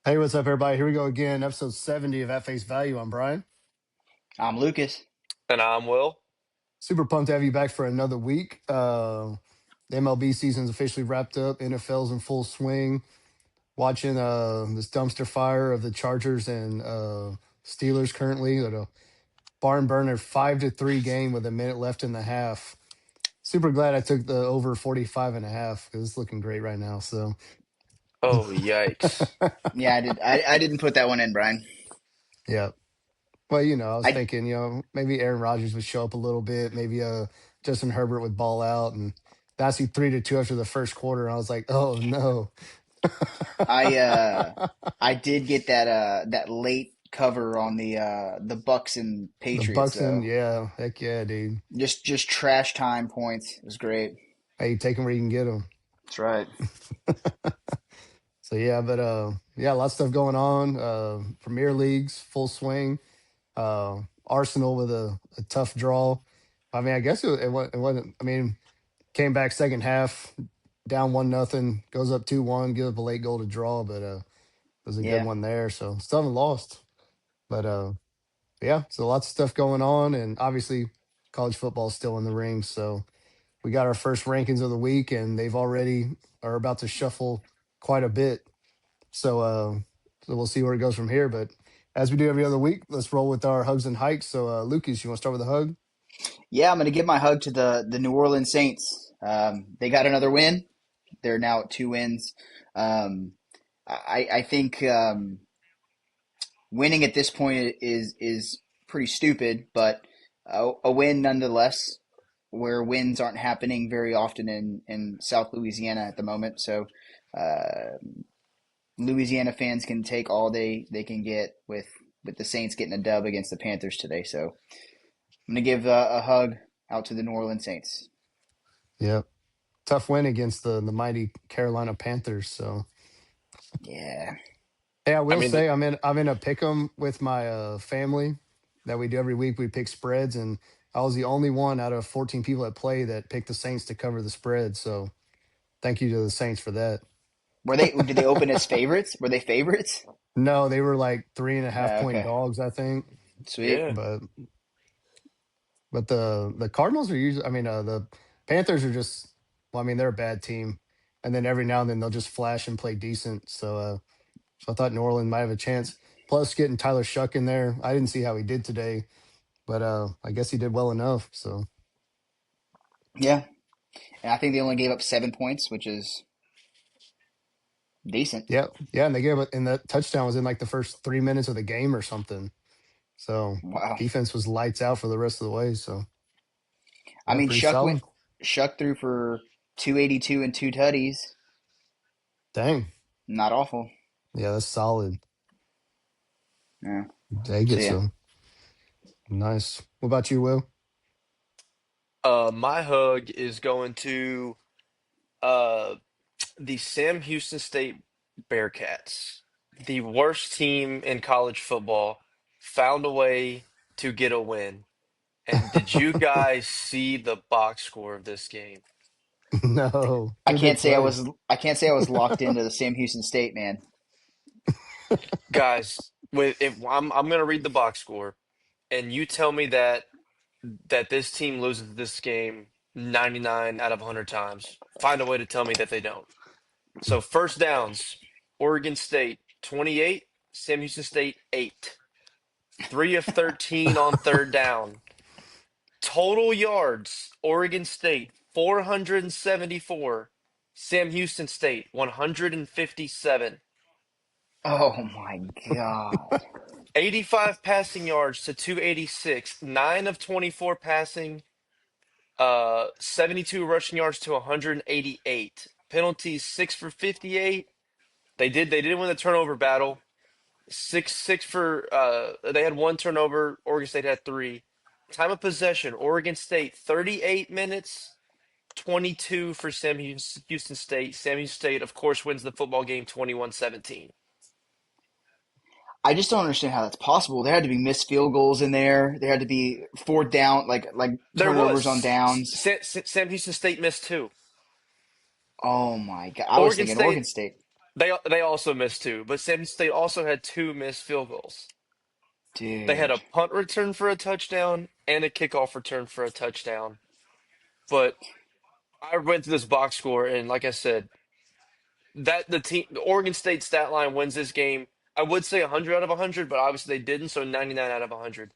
Hey, what's up, everybody? Here we go again, episode 70 of At Face Value. I'm Brian. I'm Lucas. And I'm Will. Super pumped to have you back for another week. The MLB season's officially wrapped up. NFL's in full swing. Watching this dumpster fire of the Chargers and Steelers currently at a barn burner 5-3 game with a minute left in the half. Super glad I took the over 45 and a half because it's looking great right now. So, Oh, yikes. Yeah, I did. I didn't put that one in, Brian. yeah. Well, I was I thinking, maybe Aaron Rodgers would show up a little bit, maybe Justin Herbert would ball out, and that's 3-2 after the first quarter. And I was like, oh no. I I did get that late cover on the Bucks and The Patriots Bucks and though. yeah, heck yeah, dude. Just trash time points. It was great. Hey, take them where you can get them. That's right. So yeah, but yeah, lots of stuff going on. Premier Leagues full swing. Arsenal with a tough draw. I mean, I guess it wasn't. I mean, came back second half, down 1-0, goes up 2-1, give up a late goal to draw, but was a good Yeah. one there. So still haven't lost. But yeah, so lots of stuff going on. And obviously college football is still in the ring. So we got our first rankings of the week and they've already are about to shuffle quite a bit. So we'll see where it goes from here. But as we do every other week, let's roll with our hugs and hikes. So Lucas, you want to start with a hug? Yeah, I'm gonna give my hug to the New Orleans Saints. They got another win. They're now at 2 wins. Um, I think winning at this point is pretty stupid, but a win nonetheless. Where wins aren't happening very often in South Louisiana at the moment. So uh, Louisiana fans can take all they can get with the Saints getting a dub against the Panthers today. So I'm gonna give a hug out to the New Orleans Saints. Yeah. Tough win against the mighty Carolina Panthers. So Yeah, hey, I I will mean, say I'm in a pick 'em with my family that we do every week. We pick spreads, and I was the only one out of 14 people that play that picked the Saints to cover the spread. So thank you to the Saints for that. were they? Did they open as favorites? Were they favorites? No, they were like 3.5 point Okay, dogs, I think. sweet. yeah. But the Cardinals are usually, I mean, the Panthers are just, well, I mean, they're a bad team, and then every now and then they'll just flash and play decent. So I thought New Orleans might have a chance. Plus, getting Tyler Shuck in there, I didn't see how he did today, but I guess he did well enough. So Yeah, and I think they only gave up 7 points, which is decent. yeah, yeah, and they gave it, and that touchdown was in like the first 3 minutes of the game or something. So Wow. defense was lights out for the rest of the way. So I yeah, mean, pretty solid. Shuck threw for 282 and two tutties. Dang, Not awful. yeah, that's solid. Yeah. Take So it. yeah. So nice. What about you, Will? My hug is going to uh the Sam Houston State Bearcats. The worst team in college football found a way to get a win. And did you guys see the box score of this game? No, I who they can't say I play? was I can't say I was locked into the Sam Houston State, man. Guys, with if I'm gonna read the box score, and you tell me that this team loses this game 99 out of 100 times. Find a way to tell me that they don't. So first downs, Oregon State 28, Sam Houston State 8. 3 of 13 on third down. Total yards, Oregon State 474, Sam Houston State 157. Oh my God. 85 passing yards to 286, 9 of 24 passing, 72 rushing yards to 188. Penalties 6 for 58. They did win the turnover battle. Six for they had one turnover. Oregon State had three. Time of possession, Oregon State 38 minutes, 22 for Houston State. Sam Houston State, of course, wins the football game 21-17. I just don't understand how that's possible. There had to be missed field goals in there. There had to be fourth down, like There turnovers on was downs. Sam Houston State missed two. Oh my God. I was Oregon thinking Oregon State State. They also missed two, but Sam State also had two missed field goals. They had Dude. a punt return for a touchdown and a kickoff return for a touchdown. But I went through this box score, and like I said, that the Oregon State stat line wins this game. I would say 100 out of 100, but obviously they didn't, so 99 out of 100.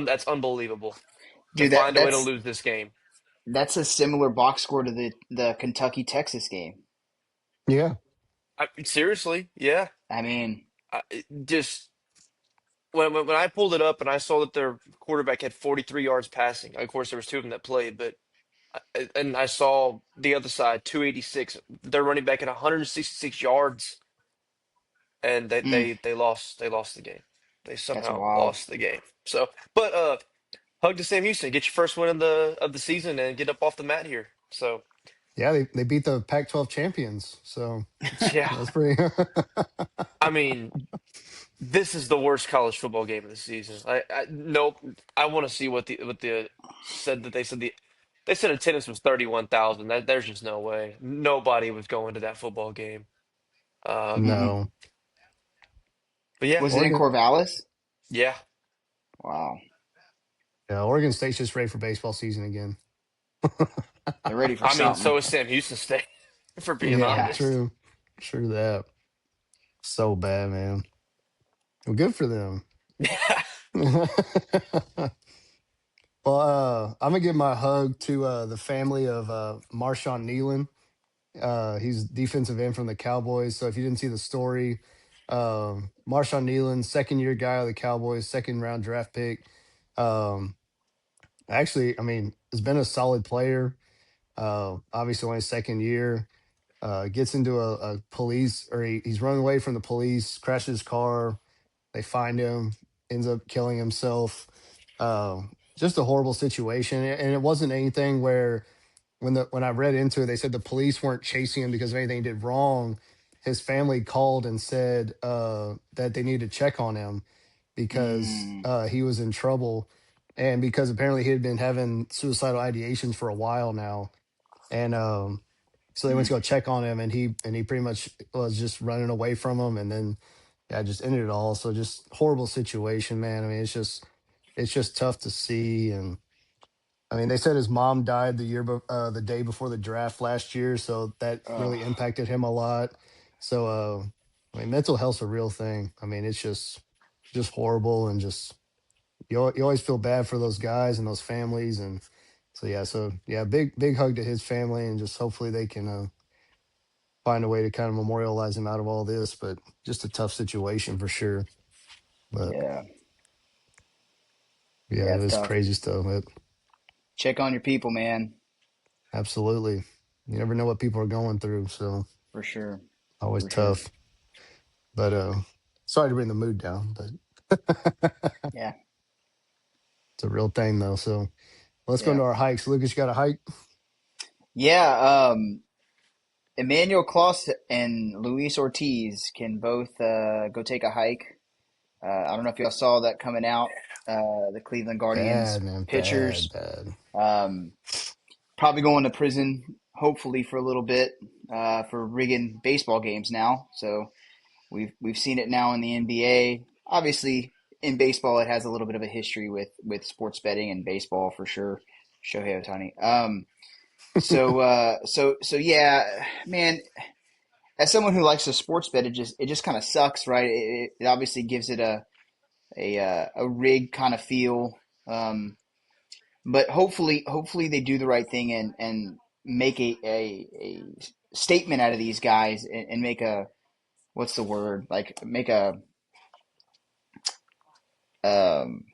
That's unbelievable to Dude, find a way to lose this game. that's a similar box score to the Kentucky Texas game. Yeah. Seriously, yeah. I mean, Just when I pulled it up and I saw that their quarterback had 43 yards passing. Of course, there was two of them that played, but and I saw the other side 286. Their running back at 166 yards, and they mm, they they lost they lost the game. They that's somehow wild. lost the game. So, but hug to Sam Houston, get your first win of the season, and get up off the mat here. So, Yeah, they beat the Pac-12 champions. So yeah, that's pretty I mean, this is the worst college football game of the season. I nope. I want to see what the said that they said attendance was 31,000. That there's just no way. Nobody was going to that football game. Um, Mm. no. but yeah, Was it in Oregon Corvallis? yeah. Wow. yeah, Oregon State's just ready for baseball season again. They're ready for I mean, something. so is Sam Houston State, for being Yeah, Yeah. honest. true. True that. So bad, man. Well, good for them. Well, I'm gonna give my hug to the family of Marshawn Nealon. He's defensive end from the Cowboys. So if you didn't see the story, Marshawn Nealon, second year guy of the Cowboys, second round draft pick. Um, actually, I mean, has been a solid player. Obviously, only his second year. Gets into a police, or he's running away from the police, crashes his car. They find him, ends up killing himself. Just a horrible situation, and it wasn't anything where when I read into it, they said the police weren't chasing him because of anything he did wrong. His family called and said that they needed to check on him because Mm, he was in trouble, and because apparently he had been having suicidal ideations for a while now, and so they went mm, to go check on him, and he pretty much was just running away from him, and then yeah, just ended it all. So just horrible situation, man. I mean, it's just tough to see, and I mean, they said his mom died the day before the draft last year, so that ugh, really impacted him a lot. So, I mean, mental health's a real thing. I mean, it's just horrible, and just you always feel bad for those guys and those families, and so yeah, big hug to his family, and just hopefully they can find a way to kind of memorialize him out of all this. But just a tough situation for sure. But yeah. yeah, Yeah, it it's is tough. crazy stuff. Check on your people, man. Absolutely, you never know what people are going through, so For sure. always For sure. tough. But sorry to bring the mood down, but Yeah. it's a real thing though. So let's go Yeah. into our hikes. Lucas, you got a hike? Yeah. Emmanuel Kloss and Luis Ortiz can both go take a hike. I don't know if y'all saw that coming out. The Cleveland Guardians Bad, man. Bad, pitchers bad. um, probably going to prison, hopefully for a little bit for rigging baseball games now. So we've seen it now in the NBA. Obviously, in baseball, it has a little bit of a history with sports betting and baseball for sure. Shohei Ohtani. So yeah, man. As someone who likes to sports bet, it just kind of sucks, right? It obviously gives it a rig kind of feel. Um, but hopefully they do the right thing and make a statement out of these guys and make a what's the word like make a um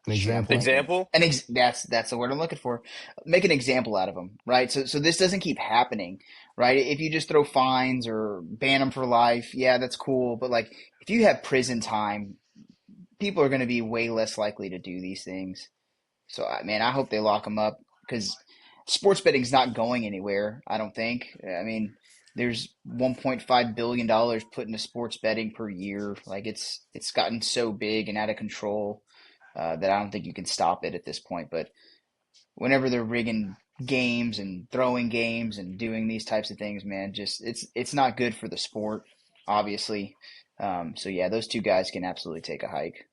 An shoot, I'm example. blanking. Example? That's the word I'm looking for. Make an example out of them, right? So this doesn't keep happening, right? If you just throw fines or ban them for life, yeah, that's cool. But like, if you have prison time, people are going to be way less likely to do these things. So, man, I hope they lock them up because sports betting's not going anywhere. I don't think. I mean, there's 1.5 billion dollars put into sports betting per year. Like it's gotten so big and out of control that I don't think you can stop it at this point. But whenever they're rigging games and throwing games and doing these types of things, man. Just it's not good for the sport, obviously. So yeah, those two guys can absolutely take a hike.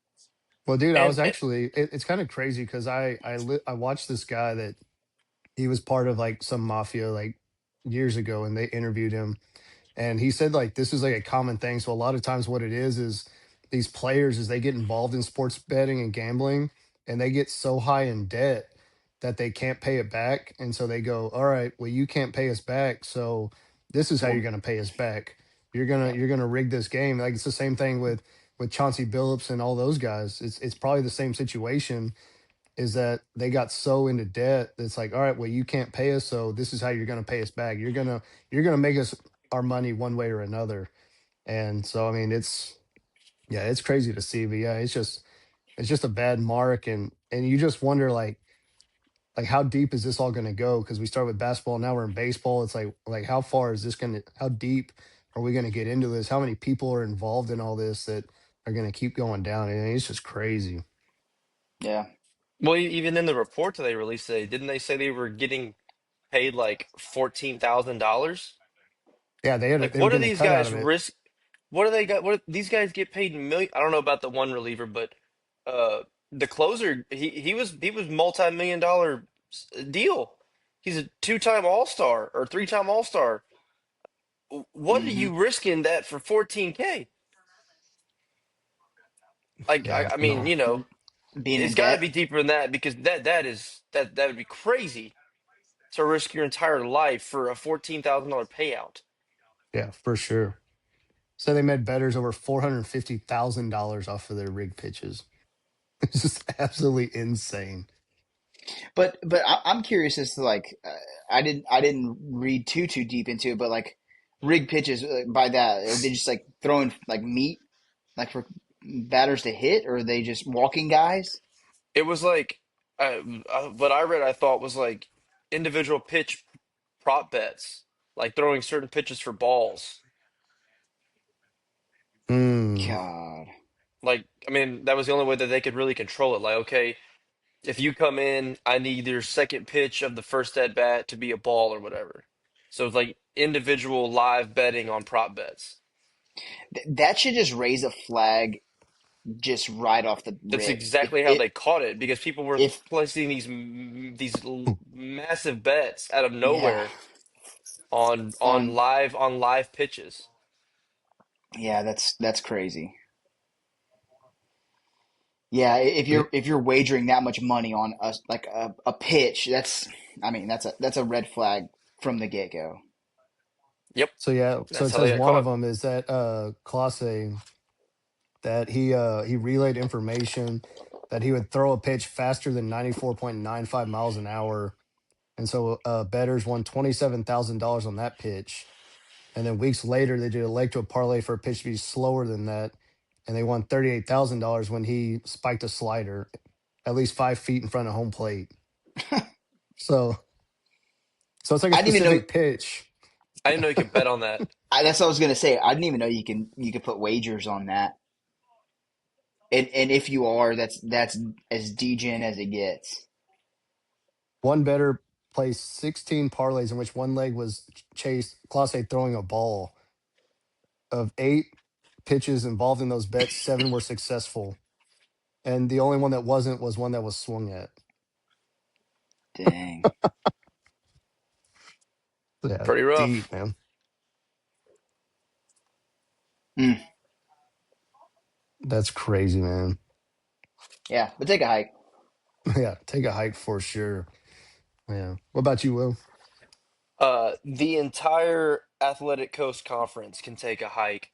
Well, dude, I And was actually it's kind of crazy because I watched this guy that he was part of like some mafia like years ago, and they interviewed him, and he said like this is like a common thing. So a lot of times what it is these players is they get involved in sports betting and gambling, and they get so high in debt that they can't pay it back, and so they go, all right, well, you can't pay us back, so this is how you're Well, going to pay us back. yeah, You're gonna rig this game. Like it's the same thing with Chauncey Billups and all those guys. It's probably the same situation, is that they got so into debt that's like, all right, well, you can't pay us, so this is how you're going to pay us back. You're going to make us our money one way or another. And so I mean, it's yeah, it's crazy to see, but yeah, it's just a bad mark, and you just wonder like how deep is this all going to go? Because we start with basketball, now we're in baseball. It's like how far is this going to, how deep are we going to get into this? How many people are involved in all this that are going to keep going down? I mean, it's just crazy. yeah. well, even in the report that they released today, didn't they say they were getting paid like $14,000? Yeah, Like, they were what do getting a these cut out guys of it. risk? What do they got? What these guys get paid million? I don't know about the one reliever, but uh, the closer he was multi-million-dollar deal. He's a two-time All-Star or three-time All-Star. What are Hmm. you risking that for 14K? Like, Yeah, I mean, no. Being it's in got to debt. be deeper than that because that would be crazy to risk your entire life for a $14,000 payout. Yeah, for sure. So they made bettors over $450,000 off of their rig pitches. It's just absolutely insane. But I'm curious as to like I didn't read too deep into it, but like rig pitches by that are they just like throwing like meat like for batters to hit, or are they just walking guys? It was like what I read. I thought was like individual pitch prop bets, like throwing certain pitches for balls. Mm, God. Like, I mean, that was the only way that they could really control it. Like, okay, if you come in, I need your second pitch of the first at bat to be a ball or whatever. So it's like individual live betting on prop bets. That should just raise a flag just right off the That's rip. exactly how they caught it because people were If placing massive bets out of yeah, nowhere on on live pitches. yeah, that's crazy. Yeah, but if you're wagering that much money on a pitch, that's I mean that's a red flag from the get go. Yep, so yeah, so that's it how they says got one of caught. them is that Clase, that he relayed information that he would throw a pitch faster than 94.95 miles an hour. And so bettors won $27,000 on that pitch. And then weeks later, they did a leg to a parlay for a pitch to be slower than that. And they won $38,000 when he spiked a slider at least 5 feet in front of home plate. So, so it's like a I didn't even know. specific pitch. I didn't know you could bet on that. That's what I was gonna say. I didn't even know you could put wagers on that. And if you are, that's as degen as it gets. One better placed 16 parlays in which one leg was chased, Class A throwing a ball. Of 8 pitches involved in those bets, 7 were successful. And the only one that wasn't was one that was swung at. Dang. Yeah, Pretty rough. deep, man. Mm, That's crazy, man. yeah, but take a hike. Yeah, take a hike for sure. Yeah. What about you, Will? The entire Athletic Coast Conference can take a hike.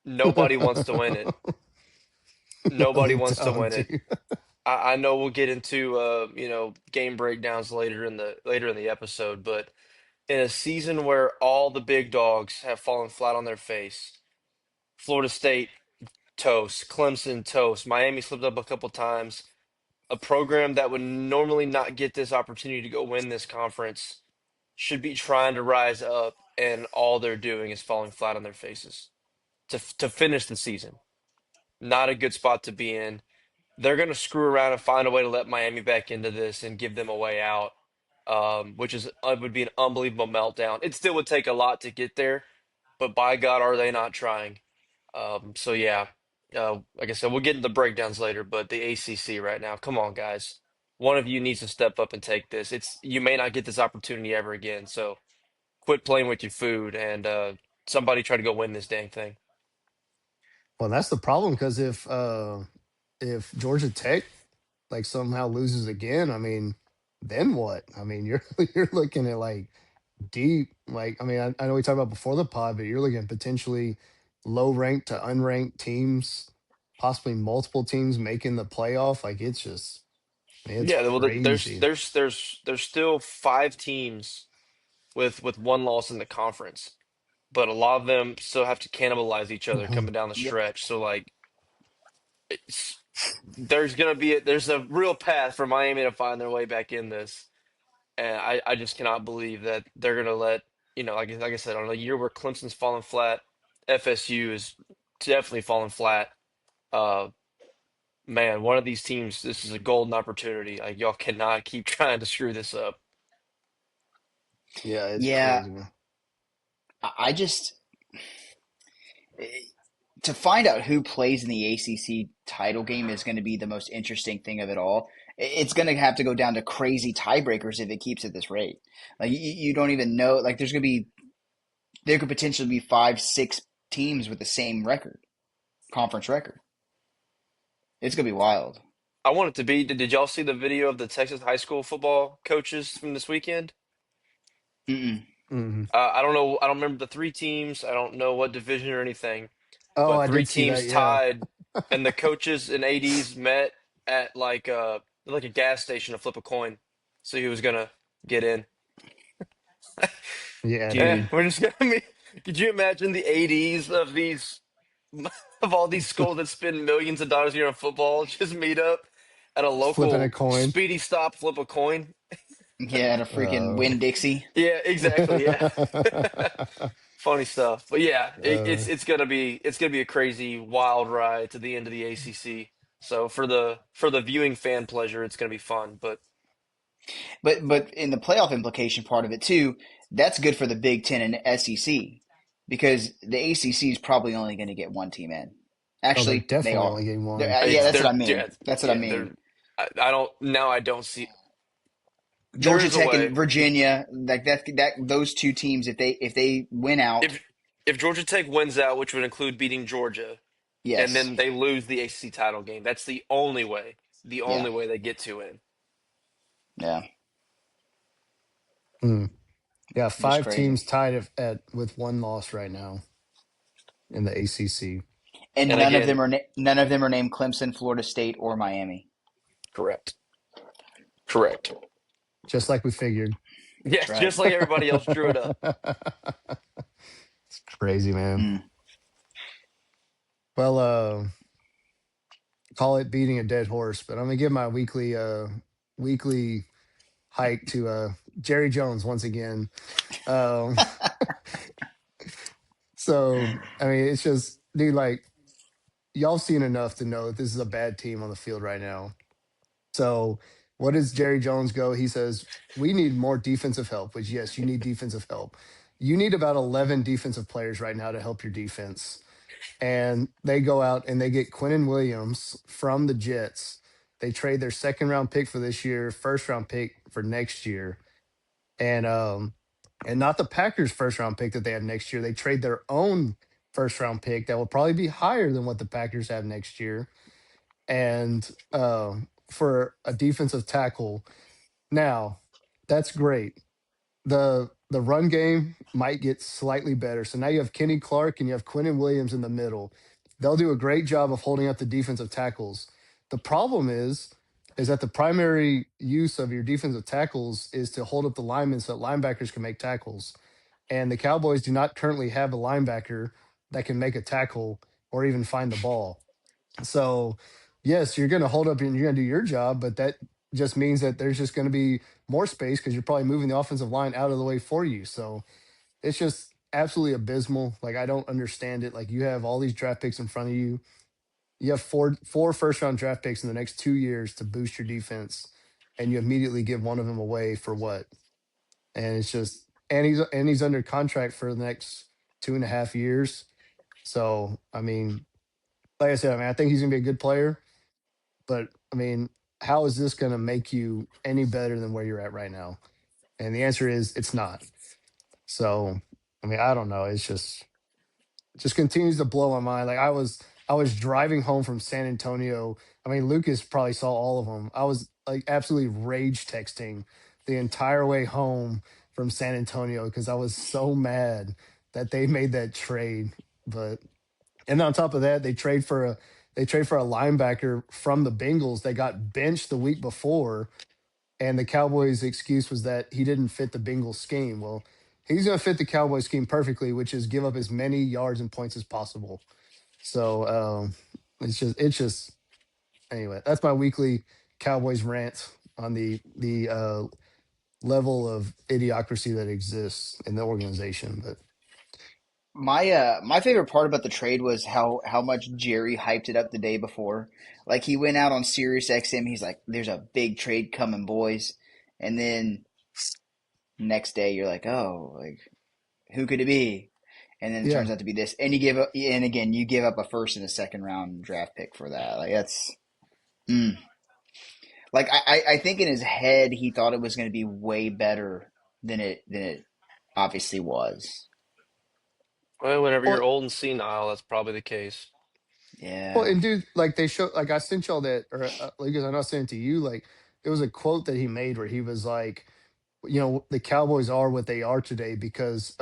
Nobody wants to win it. No, Nobody they wants to don't, win it. dude. I know we'll get into game breakdowns later in the episode, but in a season where all the big dogs have fallen flat on their face, Florida State toast, Clemson toast, Miami slipped up a couple times. A program that would normally not get this opportunity to go win this conference should be trying to rise up, and all they're doing is falling flat on their faces to finish the season. Not a good spot to be in. They're going to screw around and find a way to let Miami back into this and give them a way out. which is would be an unbelievable meltdown. It still would take a lot to get there, but by God, are they not trying? So yeah, like I said, we'll get into the breakdowns later, but the ACC right now, come on, guys. One of you needs to step up and take this. It's you may not get this opportunity ever again, so quit playing with your food and somebody try to go win this dang thing. Well, that's the problem because if Georgia Tech like somehow loses again, I mean, then what? I mean, you're you're looking at like deep. Like, I mean, I know we talked about before the pod, but you're looking at potentially low ranked to unranked teams, possibly multiple teams making the playoff. Like, it's just, it's Yeah, well, crazy. there's still five teams with one loss in the conference, but a lot of them still have to cannibalize each other Mhm. coming down the Yep. stretch. So like, there's gonna be there's a real path for Miami to find their way back in this, and I just cannot believe that they're gonna let like I said on a year where Clemson's fallen flat, FSU is definitely falling flat. Uh, Man, one of these teams, this is a golden opportunity. Like y'all cannot keep trying to screw this up. Yeah, it's Yeah. crazy, man. I just to find out who plays in the ACC title game is going to be the most interesting thing of it all. It's going to have to go down to crazy tiebreakers if it keeps at this rate. Like you don't even know. Like there could potentially be five, six teams with the same record, conference record. It's going to be wild. I want it to be. Did y'all see the video of the Texas high school football coaches from this weekend? Mm-mm. Hmm. I don't know. I don't remember the three teams. I don't know what division or anything, Oh, but I three did see teams that. Yeah. tied, and the coaches and ADs met at like a gas station to flip a coin. So he was gonna get in. Yeah, Yeah, Dude, dude. we're just gonna be. Could you imagine the ADs of these of all these schools that spend millions of dollars a year on football just meet up at a Flipping a local coin. speedy stop, flip a coin? yeah, and a freaking Uh, Win Dixie. Yeah, exactly. Yeah. Funny stuff. But yeah, uh, it's gonna be a crazy wild ride to the end of the ACC. So for the viewing fan pleasure, it's gonna be fun. But But in the playoff implication part of it too, that's good for the Big Ten and SEC because the ACC is probably only going to get one team in. oh, they're Actually, they definitely are. only getting They're, one. yeah, it's Yeah. that's what I they're mean. yeah, That's what I yeah mean. they're I don't now I don't see Georgia there's a Tech way and Virginia, like that those two teams, if they win out, if if Georgia Tech wins out, which would include beating Georgia, and yes, then they lose the ACC title game. That's the yeah, only way they get to in. yeah, Mm. Yeah, just five crazy. teams tied at with one loss right now in the ACC. And And again, none of them are named Clemson, Florida State, or Miami. correct, correct. Just like we figured. That's Yes, right. just like everybody else drew it up. It's crazy, man. Mm. Well, call it beating a dead horse, but I'm gonna give my weekly hike to Jerry Jones once again. Um, so I mean, it's just dude, like y'all seen enough to know that this is a bad team on the field right now. So what does Jerry Jones go? He says, we need more defensive help, which yes, you need defensive help. You need about 11 defensive players right now to help your defense. And they go out and they get Quinnen Williams from the Jets. They trade their second round pick for this year, first round pick for next year. And not the Packers first round pick that they have next year. They trade their own first round pick that will probably be higher than what the Packers have next year. And for a defensive tackle. Now, that's great. The run game might get slightly better. So now you have Kenny Clark and you have Quinnen Williams in the middle. They'll do a great job of holding up the defensive tackles. The problem is that the primary use of your defensive tackles is to hold up the linemen so that linebackers can make tackles. And the Cowboys do not currently have a linebacker that can make a tackle or even find the ball. So, yes, you're going to hold up and you're going to do your job, but that just means that there's just going to be more space because you're probably moving the offensive line out of the way for you. So, it's just absolutely abysmal. Like, I don't understand it. Like, you have all these draft picks in front of you. You have four first round draft picks in the next 2 years to boost your defense. and you immediately give one of them away for what? And it's just and he's under contract for the next 2.5 years. So I mean, like I said, I mean I think he's gonna be a good player, but I mean, how is this gonna make you any better than where you're at right now? And the answer is it's not. So I mean, I don't know. It's just continues to blow my mind. Like I was driving home from San Antonio. I mean, Lucas probably saw all of them. I was like absolutely rage texting the entire way home from San Antonio because I was so mad that they made that trade. But and on top of that, they trade for a linebacker from the Bengals. They got benched the week before, and the Cowboys' excuse was that he didn't fit the Bengals scheme. Well, he's going to fit the Cowboys scheme perfectly, which is give up as many yards and points as possible. So it's just anyway. That's my weekly Cowboys rant on the level of idiocracy that exists in the organization. But My favorite part about the trade was how much Jerry hyped it up the day before. Like he went out on Sirius XM, he's like, "There's a big trade coming, boys," and then next day you're like, "Oh, like who could it be?" And then it turns yeah, out to be this, and you give up, and again you give up a first and a second round draft pick for that. Like that's mm. Like I think in his head he thought it was going to be way better than it obviously was. Well, whenever well, you're old and senile, that's probably the case. well, Yeah, and dude, like they show, like I sent y'all that, or like I know I sent it to you. Like it was a quote that he made where he was like, the Cowboys are what they are today because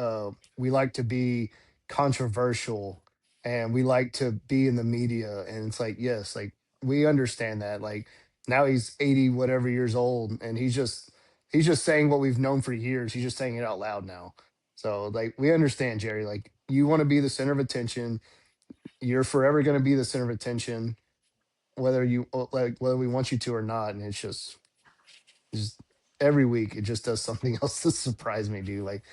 we like to be controversial and we like to be in the media. And it's like, yes, like we understand that. Like now he's 80 whatever years old and he's just saying what we've known for years. He's just saying it out loud now. So like we understand, Jerry. Like you want to be the center of attention. You're forever going to be the center of attention, whether we want you to or not. And just every week it just does something else to surprise me, dude. Like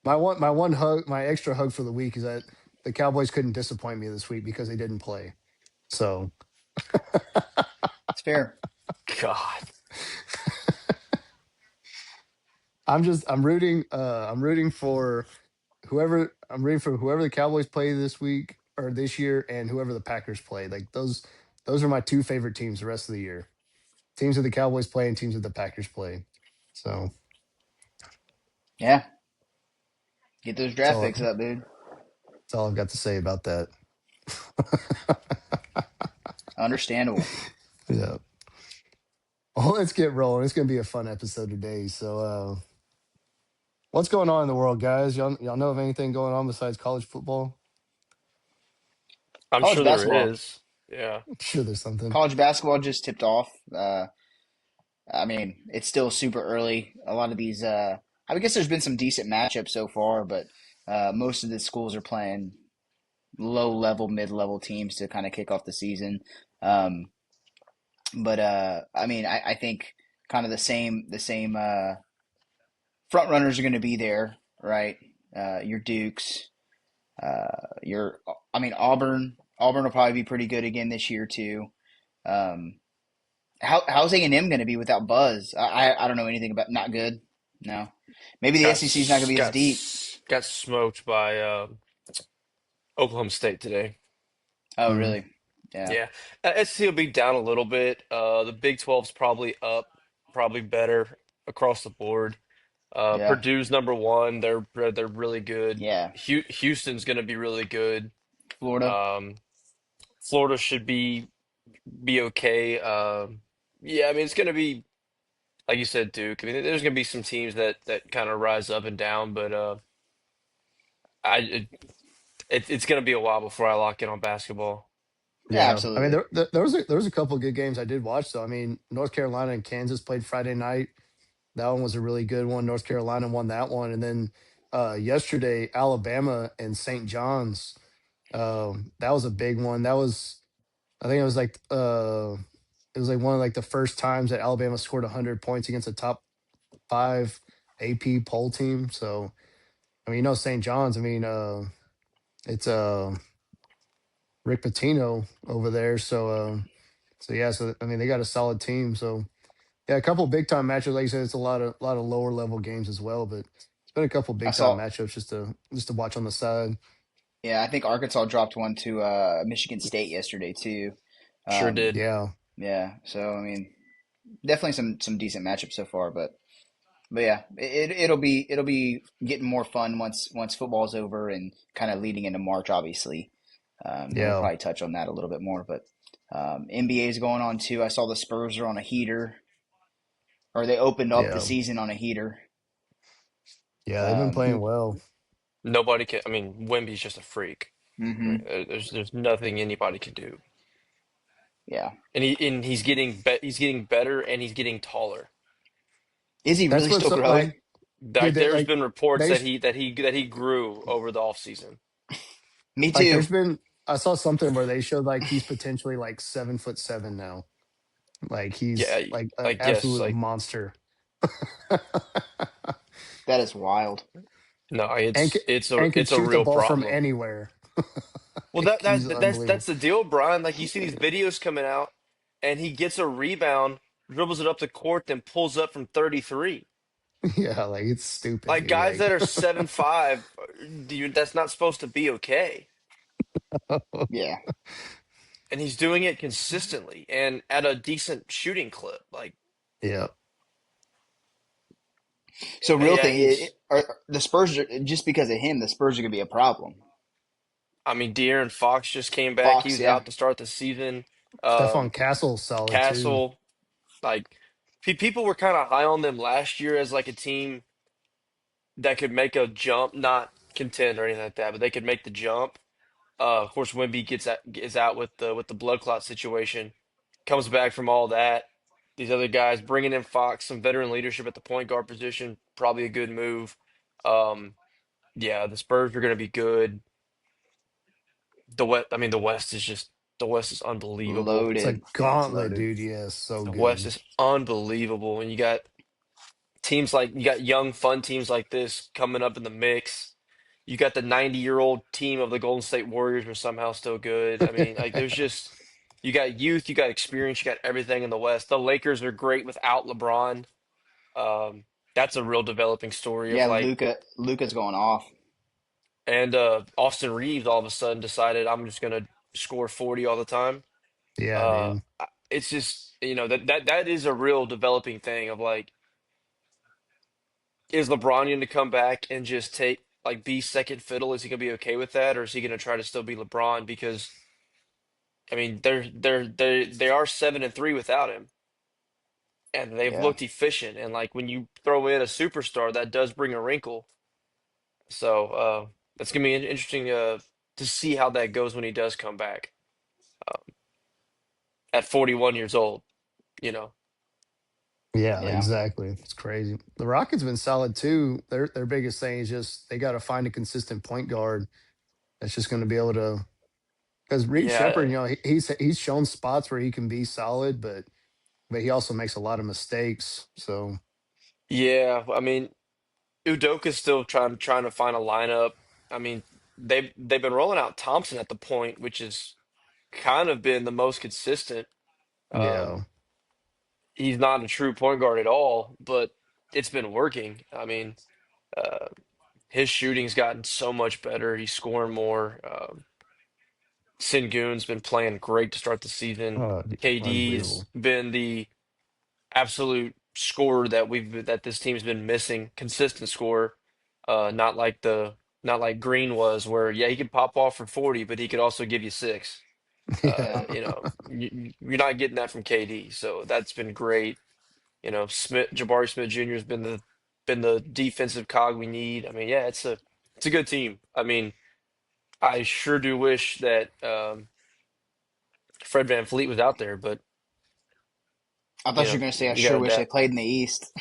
my one hug, my extra hug for the week is that the Cowboys couldn't disappoint me this week because they didn't play. So it's fair. God, I'm rooting for whoever the Cowboys play this week or this year and whoever the Packers play. Like those are my two favorite teams the rest of the year. Teams that the Cowboys play and teams that the Packers play. So Yeah, get those that's draft all picks up, dude. that's all I've got to say about that. Understandable. Yeah. Well, let's get rolling. It's gonna be a fun episode today. So what's going on in the world, guys? Y'all know of anything going on besides college football? I'm College sure there basketball. is. Yeah, I'm sure there's something. College basketball just tipped off. I mean, it's still super early. A lot of these, I guess there's been some decent matchups so far, but most of the schools are playing low level, mid level teams to kind of kick off the season. Um, but I mean, I think kind of the same front runners are going to be there, right? Your Dukes, your I mean Auburn. Auburn will probably be pretty good again this year too. Um, how's A&M going to be without Buzz? I don't know anything about. Not good. No, maybe the got SEC is not going to s- be as got deep. s- got smoked by Oklahoma State today. Oh, Mm, really? Yeah, Yeah, SEC will be down a little bit. The Big 12's probably up, probably better across the board. yeah, Purdue's number one. They're really good. yeah. Houston's going to be really good. Florida. Um, Florida should be okay. Yeah, I mean it's going to be like you said, Duke. I mean there's going to be some teams that kind of rise up and down, but I it's going to be a while before I lock in on basketball. Yeah, yeah, I mean absolutely. there was a couple good games I did watch though. I mean North Carolina and Kansas played Friday night. That one was a really good one. North Carolina won that one, and then yesterday Alabama and St. John's. That was a big one. That was I think it was like one of like the first times that Alabama scored 100 points against a top five AP poll team. So I mean, St. John's. I mean, it's Rick Pitino over there. So yeah. So I mean, they got a solid team. So Yeah, a couple big time matchups. Like you said, it's a lot of lower level games as well, but it's been a couple I big time saw. matchups just to watch on the side. Yeah, I think Arkansas dropped one to Michigan State yesterday too. Sure Um, did. Yeah, yeah, so I mean, definitely some decent matchups so far, but yeah, it'll be getting more fun once football's over and kind of leading into March, obviously. And we'll yeah, probably touch on that a little bit more, but NBA is going on too. I saw the Spurs are on a heater, or they opened up the yeah, season on a heater. yeah. They've been playing Um, well. Nobody can. I mean, Wemby's just a freak. hmm Right? There's nothing anybody can do, Yeah, and he's getting better, and he's getting taller. is he That's really what's still like, growing? dude. Like there's been reports They that he grew over the offseason. Me like too. there's been I saw something where they showed like he's potentially like 7'7" now. Like Yeah, he's like an like yes, absolute like monster. That is wild. no, and can, and can it's a shoot the real ball from problem. anywhere. Well, Like, he's that's unbelievable. the deal, Brian. Like you see these videos coming out, and he gets a rebound, dribbles it up the court, then pulls up from 33. Yeah, like it's stupid, Like dude. guys Like that are 7'5", that's not supposed to be okay. Yeah. And he's doing it consistently and at a decent shooting clip. Like, yeah, So real yeah, thing, he's. are the Spurs are, just because of him, the Spurs are gonna be a problem. I mean, De'Aaron Fox just came back. He Fox, was yeah, out to start the season. Stephon Um, Castle's solid too. Castle, like people were kind of high on them last year as like a team that could make a jump, not contend or anything like that, but they could make the jump. Of course, Wemby is out with the blood clot situation, comes back from all that. These other guys bringing in Fox, some veteran leadership at the point guard position, probably a good move. Um, yeah, the Spurs are going to be good. I mean, the West is unbelievable. It's loaded. a Yeah, it's gauntlet, loaded. dude. Yes, so The West good. is unbelievable, and you got young, fun teams like this coming up in the mix. You got the 90-year-old team of the Golden State Warriors are somehow still good. I mean, like there's just you got youth, you got experience, you got everything in the West. The Lakers are great without LeBron. Um, that's a real developing story of Yeah, like, Luca's going off. and Austin Reeves all of a sudden decided I'm just gonna score 40 all the time. Yeah, dude. It's just that is a real developing thing of like, is LeBron going to come back and just take like be second fiddle? Is he going to be okay with that, or is he going to try to still be LeBron? Because I mean, they are 7-3 without him, and they've Yeah, looked efficient. And like when you throw in a superstar, that does bring a wrinkle. So it's gonna be interesting to see how that goes when he does come back at 41 years old. You know, Yeah, yeah, exactly. It's crazy. The Rockets been solid too. Their biggest thing is just they got to find a consistent point guard that's just going to be able to. Because Reed yeah, Shepard, he's shown spots where he can be solid, but he also makes a lot of mistakes. So yeah. I mean, Udoka's still trying to find a lineup. I mean, they've been rolling out Thompson at the point, which has kind of been the most consistent. yeah, Um, he's not a true point guard at all, but it's been working. I mean, uh, his shooting's gotten so much better. He's scoring more. Sengun's been playing great to start the season. dude, KD's unbelievable. been the absolute scorer that this team's been missing, consistent scorer. Not like not like Green was, where yeah he could pop off for 40, but he could also give you six. yeah. You're not getting that from KD, so that's been great. Jabari Smith Jr. has been the defensive cog we need. I mean, yeah, it's a good team. I mean, I sure do wish that Fred Van Fleet was out there, but I thought you were gonna say I you got sure to wish they adapt. played in the East.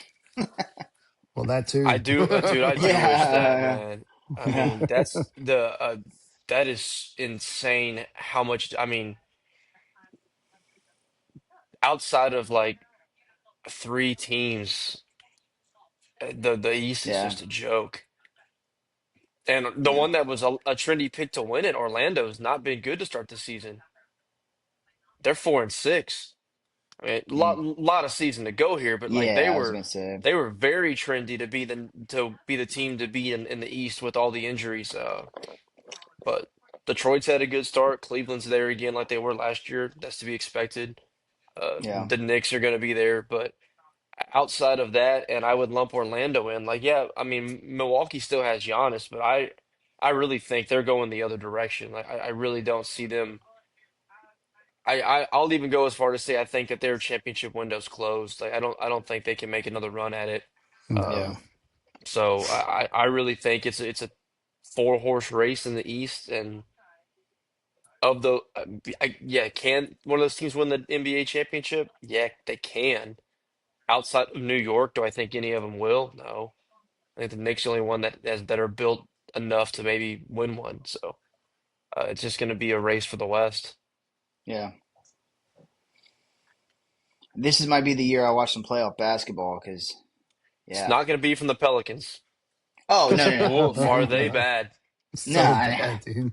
Well, that I too. do, dude. I do wish that, Yeah, man. I mean, yeah, that is insane. How much? I mean, outside of like three teams, the East is yeah, just a joke. And the yeah. one that was a trendy pick to win it, Orlando, has not been good to start the season. They're 4-6. I mean, Mm. lot of season to go here, but like Yeah, I was gonna say. they were very trendy to be the team to be in the East with all the injuries. But Detroit's had a good start. Cleveland's there again, like they were last year. That's to be expected. Yeah, The Knicks are going to be there, but outside of that, and I would lump Orlando in. Like, yeah, I mean, Milwaukee still has Giannis, but I really think they're going the other direction. Like, I really don't see them. I'll even go as far to say I think that their championship window's closed. Like, I don't think they can make another run at it. yeah, No. So I really think it's a four horse race in the East, and of the yeah, can one of those teams win the NBA championship? Yeah, they can. Outside of New York, do I think any of them will? No. I think the Knicks are the only one that are built enough to maybe win one. So it's just going to be a race for the West. yeah. Might be the year I watch some playoff basketball because It's yeah. not going to be from the Pelicans. Oh no, no, Because no, woof, are they no, bad? So no. bad, dude.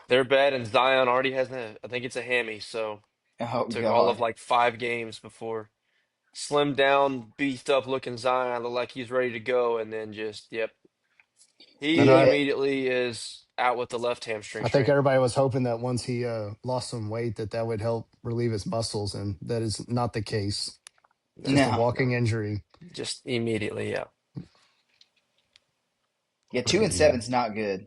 They're bad, and Zion already has I think it's a hammy. So Oh took all of God, like 5 games before slimmed down, beefed up looking Zion looked like he's ready to go, and then just yep, And he yeah. immediately is out with the left hamstring I think strain. everybody was hoping that once he lost some weight, that would help relieve his muscles, and that is not the case. Just No, a No, walking no, injury. just immediately, yeah. yeah. But 2-7 is not good.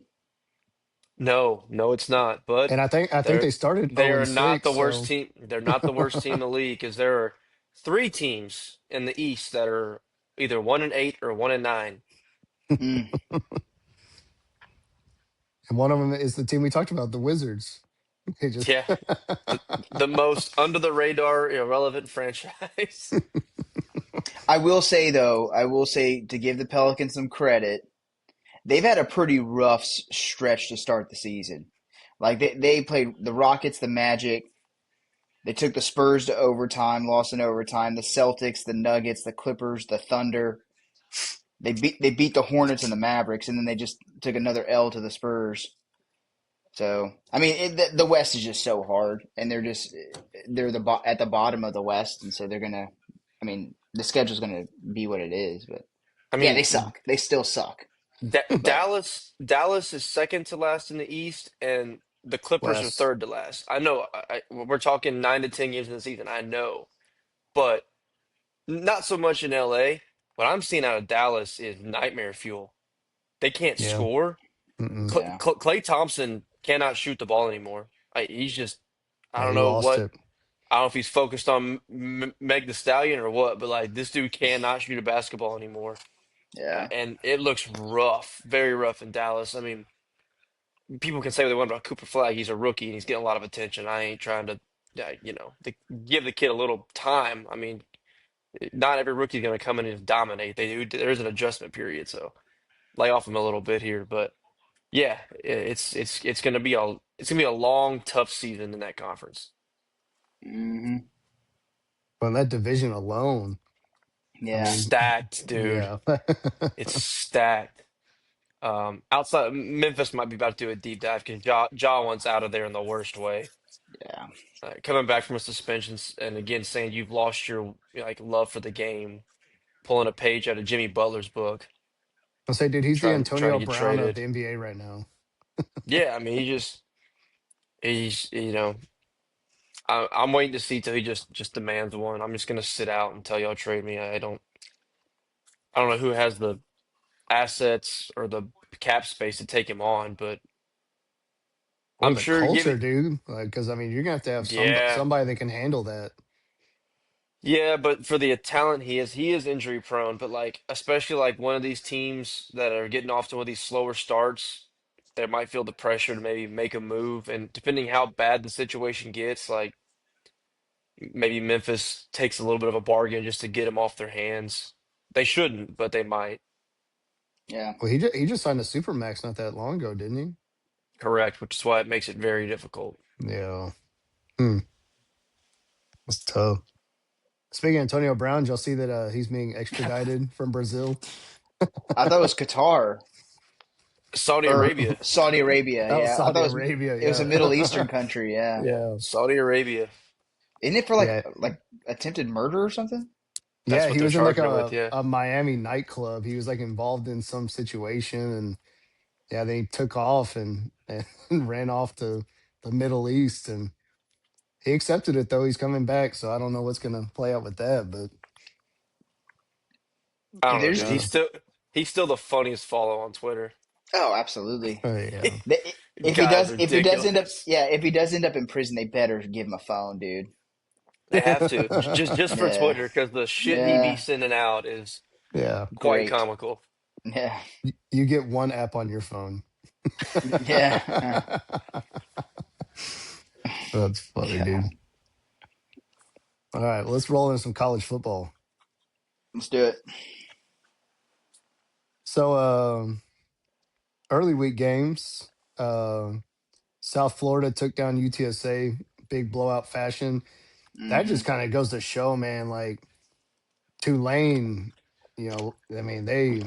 No, no, it's not. But and I think they're they started they 0 are and not the 6, worst so team. They're not the worst team in the league because there are 3 teams in the East that are either 1-8 or 1-9. Mm. and one of them is the team we talked about, the Wizards. They just Yeah, the the most under the radar irrelevant franchise. I will say though, I will say to give the Pelicans some credit, they've had a pretty rough stretch to start the season. Like they played the Rockets, the Magic. They took the Spurs to overtime, lost in overtime. The Celtics, the Nuggets, the Clippers, the Thunder. They beat the Hornets and the Mavericks, and then they just took another L to the Spurs. So I mean, the West is just so hard, and they're at the bottom of the West, and so they're gonna. I mean, the schedule's gonna be what it is, but I yeah, they mean, suck. They still suck, but Dallas is second to last in the East, and the Clippers are last. third to last. I know we're talking 9 to 10 games in the season. I know, but not so much in LA. What I'm seeing out of Dallas is nightmare fuel. They can't Yeah. score. Mm-mm. yeah, Clay Thompson cannot shoot the ball anymore. He's just I Yeah, don't he know lost what it. I don't know if he's focused on Meg the Stallion or what, but like this dude cannot shoot a basketball anymore, yeah, and it looks rough, very rough in Dallas. I mean, people can say what they want about Cooper Flag. He's a rookie and he's getting a lot of attention. I ain't trying to, to give the kid a little time. I mean, not every rookie's going to come in and dominate. There's an adjustment period, so lay off him a little bit here. But yeah, it's going to be a long, tough season in that conference. hmm But in that division alone, I yeah, mean, Stacked, dude. yeah. It's stacked. Outside Memphis might be about to do a deep dive because Ja wants out of there in the worst way. yeah, Coming back from a suspension and again saying you've lost your like love for the game, pulling a page out of Jimmy Butler's book, I'll say, dude, he's the trying to Antonio get Brown of traded. the NBA right now. Yeah, I mean he's I'm waiting to see till he just demands one. I'm just gonna sit out until y'all trade me. I don't know who has the assets or the cap space to take him on, but Or I'm the sure give culture, it. dude. Because I mean, you're gonna have Yeah, somebody that can handle that. yeah, but for the talent he is injury prone. But like, especially like one of these teams that are getting off to one of these slower starts, they might feel the pressure to maybe make a move. And depending how bad the situation gets, like maybe Memphis takes a little bit of a bargain just to get him off their hands. They shouldn't, but they might. yeah. Well, he just signed a supermax not that long ago, didn't Correct, which is why it makes it very difficult. he? Yeah. Hmm. That's tough. Speaking of Antonio Brown, did y'all see that he's being extradited from Brazil? I thought it was Qatar Saudi or Arabia, Saudi Arabia. Oh, Yeah, I thought Saudi Arabia, it was a Middle yeah. Eastern country. Yeah, Yeah. Saudi Arabia. Isn't it for Yeah, like attempted murder or something? That's yeah, what he they're was in like charging him with. Yeah, a Miami nightclub. He was like involved in some situation, and yeah, they took off and ran off to the Middle East, and he accepted it though. He's coming back, so I don't know what's gonna play out with that, but I don't Dude, know, dude. there's uh, He's still the funniest follow on Twitter. oh, absolutely. yeah. If he Guy's does, if he does end up, ridiculous. yeah, if he does end up in prison, they better give him a phone, dude. They have to just for Yeah, Twitter because the shit he be yeah, sending out is Yeah, quite great. comical. Yeah, you get one app on your phone. yeah, That's funny, yeah. dude. All right, let's roll into some college football. Let's do it. So, early week games. Uh, South Florida took down UTSA, big blowout fashion. That Hmm. just kind of goes to show, man. Like Tulane, I mean they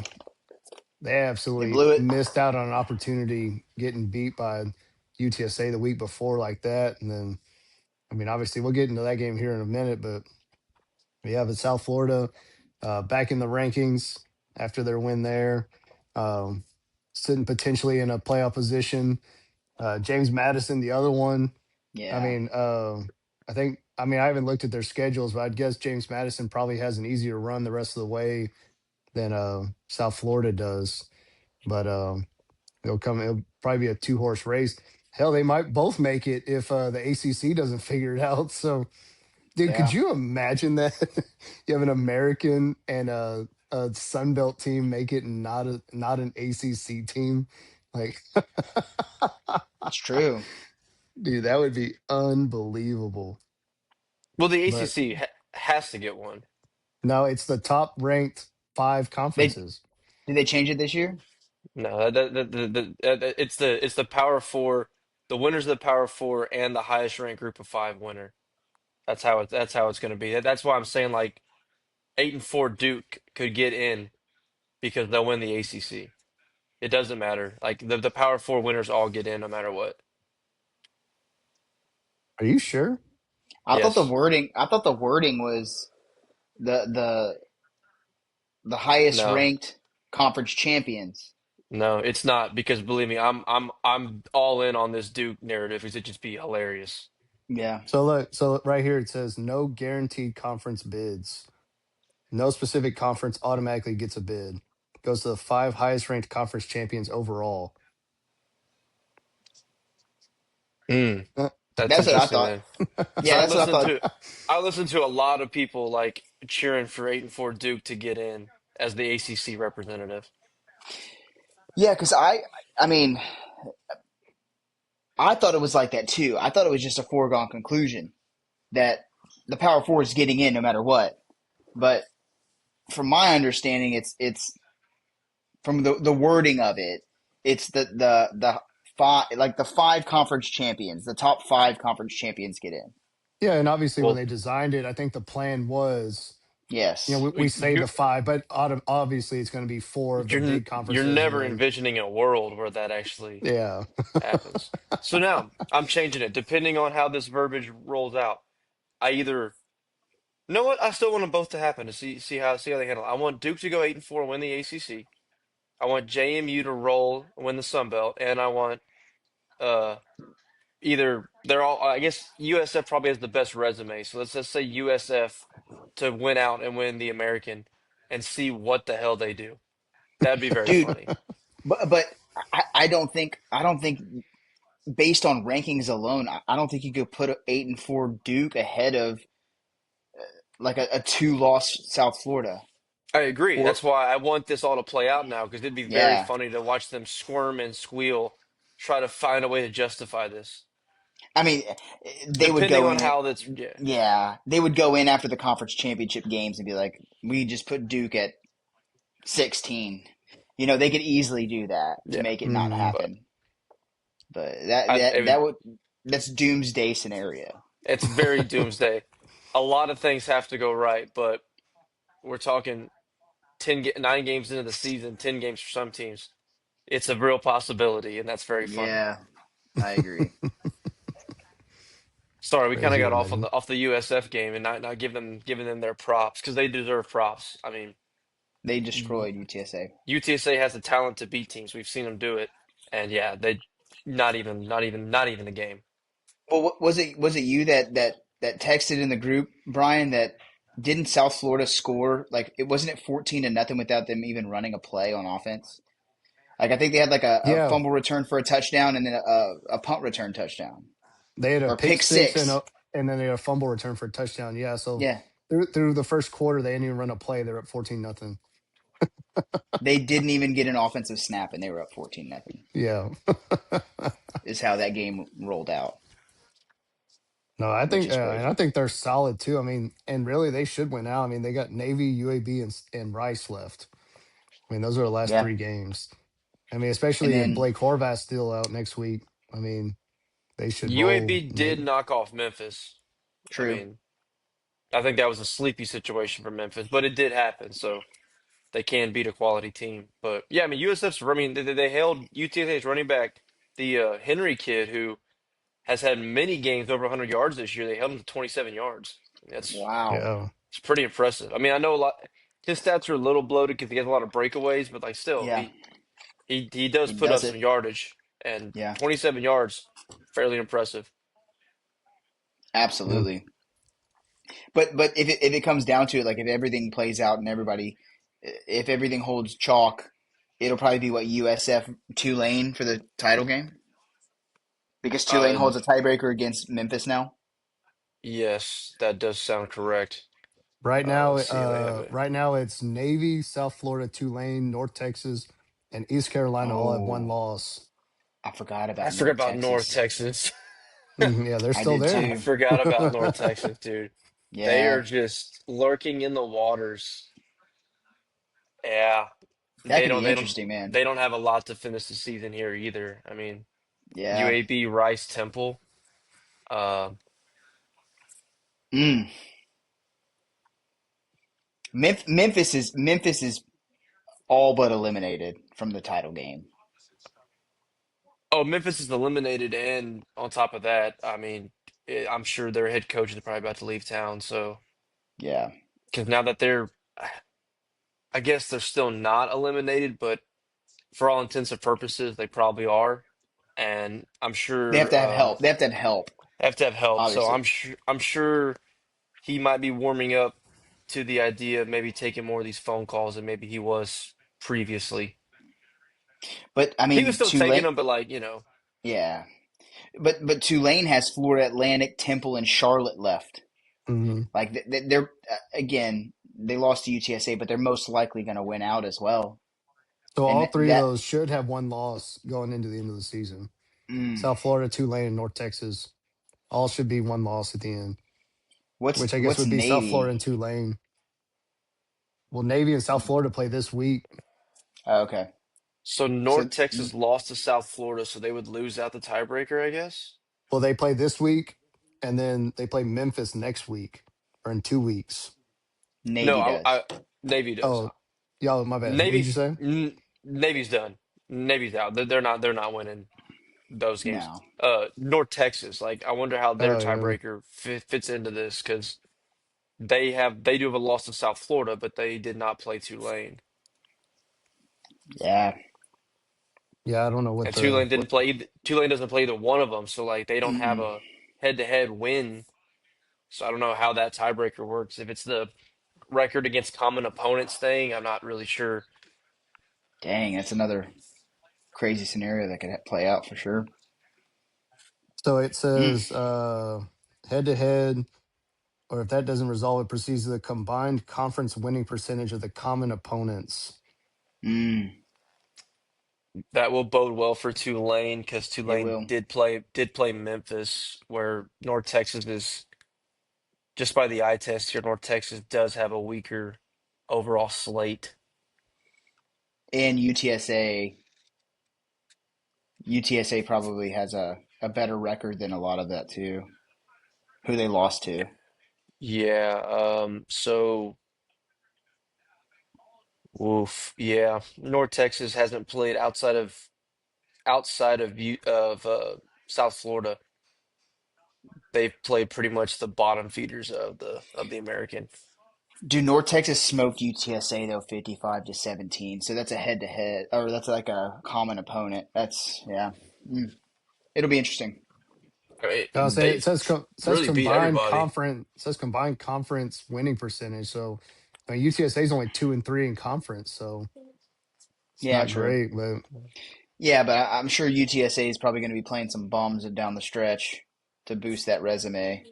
They absolutely blew it. missed out on an opportunity getting beat by UTSA the week before like that, and then I mean obviously we'll get into that game here in a minute, but yeah, but South Florida back in the rankings after their win there, um, sitting potentially in a playoff position. James Madison, the other one. I Yeah, mean, I mean, I haven't looked at their schedules, but I'd guess James Madison probably has an easier run the rest of the way than South Florida does. But it'll probably be a two-horse race. Hell, they might both make it if the ACC doesn't figure it out. So, dude, could yeah. you imagine that you have an American and a Sun Belt team make it and not an ACC team? Like, It's true. dude, that would be unbelievable. Well, the But ACC has to get one. no, it's the top ranked five They conferences. did they change it this year? No, it's the Power Four, the winners of the Power Four, and the highest ranked Group of Five winner. That's how it's going to be. That's why I'm saying like 8-4 Duke could get in because they'll win the ACC. It doesn't matter. Like the Power Four winners all get in no matter what. Are you sure? Yes. I thought the wording was the the highest No. ranked conference champions. No, it's not because believe me, I'm all in on this Duke narrative because it just be hilarious. Yeah. So look, so right here it says no guaranteed conference bids. No specific conference automatically gets a bid. Goes to the five highest ranked conference champions overall. Mm, Uh, that's That's what I interesting thought. then. So Yeah, that's what I thought. I listened to a lot of people like cheering for 8-4 Duke to get in as the ACC representative. Yeah, because I mean, I thought it was like that too. I thought it was just a foregone conclusion that the Power Four is getting in no matter what. But from my understanding, it's from the wording of it, it's the five like the five conference champions, the top five conference champions get in. yeah, and obviously when Well, they designed it, I think the plan was, Yes. we say the five, but obviously it's going to be four of the big you're conferences, and never then envisioning a world where that actually yeah, happens. So now I'm changing it depending on how this verbiage rolls out. I either you know what I still want them both to happen to see how they handle it. I want Duke to go 8-4 and win the ACC. I want JMU to roll and win the Sun Belt, and I want uh either they're all I guess USF probably has the best resume. So let's just say USF to win out and win the American and see what the hell they do. That'd be very Dude, funny. but I don't think based on rankings alone, I don't think you could put a 8-4 Duke ahead of like a two loss South Florida. I agree. Or That's why I want this all to play out now because it'd be very yeah, funny to watch them squirm and squeal, try to find a way to justify this. I mean, they would Depending go on in. how that's yeah. Yeah, they would go in after the conference championship games and be like, "We just put Duke at 16." You know, they could easily do that to Yeah. make it not Mhm. But happen. But it would, that would that's doomsday scenario. it's very doomsday. A lot of things have to go right, but we're talking 9 games into the season, 10 games for some teams. It's a real possibility, and that's very funny. Yeah, I agree. Sorry, we kind of Crazy got what off on Megan. the USF game and not giving them their props because they deserve props. I mean, They destroyed UTSA. UTSA has the talent to beat teams. We've seen them do it, and yeah, they not even a game. Well, was it you that texted in the group, Brian, that didn't South Florida score like it wasn't it 14-0 without them even running a play on offense? Like I think they had like a Yeah, fumble return for a touchdown and then a punt return touchdown they had a or pick pick six and six. then they had a fumble return for a touchdown. Yeah, so Yeah, through the first quarter they didn't even run a play. They're at 14-0. they didn't even get an offensive snap and they were up 14-0. Yeah. Is how that game rolled out, No, which is and I crazy. think they're solid too. I mean, and really they should win out. I mean, they got Navy, UAB, and Rice left. I mean, those are the last Yeah, three games. I mean, and especially if then Blake Horvath's still out next week. I mean, they should roll UAB did Nate. knock off Memphis. I true. mean, I think that was a sleepy situation for Memphis, but it did happen, so they can beat a quality team. But yeah, I mean, USF's. I mean, they held UTSA's running back, the Henry kid, who has had many games over 100 yards this year. They held him to 27 yards. Wow. Yeah. It's pretty impressive. I mean, I know a lot. His stats are a little bloated because he has a lot of breakaways, but like still, Yeah, he does he put up does some it. yardage, and Yeah, 27 yards, fairly impressive. Yeah. absolutely. But if it comes down to it, like if everything plays out and if everything holds chalk, it'll probably be what USF Tulane for the title game because Tulane Uh, holds a tiebreaker against Memphis now. yes, that does sound correct. Let's see how they have it. Right now it's Navy, South Florida, Tulane, North Texas, and East Carolina all have one Oh, loss. I forgot I about forgot North about North Texas. Texas. Yeah, they're I still did there. I too. forgot about North Texas, dude. They Yeah, are just lurking in the waters. Yeah, that could be interesting, man. they don't have a lot to finish the season here either. I mean, Yeah. UAB, Rice, Temple. Uh, Mm. Memphis is all but eliminated from the title game. oh, Memphis is eliminated, and on top of that, I mean, I'm sure their head coach is probably about to leave town. So, Yeah, because now that I guess they're still not eliminated, but for all intents and purposes, they probably are. And I'm they have sure to have help. They have to have help, they have to have help. So obviously. I'm sure he might be warming up to the idea of maybe taking more of these phone calls than maybe he was previously. But I He was mean, still taking Tulane. them, but like, you know, Yeah, but Tulane has Florida Atlantic, Temple, and Charlotte left. Hmm. Like they're again, they lost to UTSA, but they're most likely going to win out as well. So And all that, three of that those should have one loss going into the end of the season. mm, South Florida, Tulane, and North Texas all should be one loss at the end, which I guess what's would be South Florida Navy? and Tulane. Well, Navy and South Florida play this week. Oh, okay, so so North Texas lost to South Florida, so they would lose out the tiebreaker, I guess. Well, they play this week, and then they play Memphis next week or in 2 weeks. No, Navy does. Navy does. Oh, y'all, my bad. What did you Navy's say? Navy's done. Navy's out. They're not winning those games. No, North Texas, like I wonder how their Oh, yeah. tiebreaker fits into this because they do have a loss to South Florida, but they did not play Tulane, yeah, Yeah, I don't know what and Tulane what. didn't play. Tulane doesn't play either one of them, so like they don't have mm-mm. a head-to-head win. So I don't know how that tiebreaker works. If it's the record against common opponents thing, I'm not really sure. Dang, that's another crazy scenario that could play out for sure. So it Mm, says head to head, or if that doesn't resolve, it proceeds to the combined conference winning percentage of the common opponents. mm, That will bode well for Tulane because it Tulane will. did play Memphis, where North Texas is just by the eye test here. North Texas does have a weaker overall slate. And UTSA probably has a better record than a lot of that too. Who they lost to. Yeah. So, woof. Yeah. North Texas hasn't played outside of South Florida. they've played pretty much the bottom feeders of the American. Do North Texas smoked UTSA though 55-17. So that's a head to head, or that's like a common opponent. That's yeah. Mm. It'll be interesting. I I was mean, saying they've it says really beat combined everybody. conference winning percentage. So I mean, UTSA is only 2-3 in conference, so it's Yeah, not true. great. But Yeah, but I'm sure UTSA is probably going to be playing some bums down the stretch to boost that resume.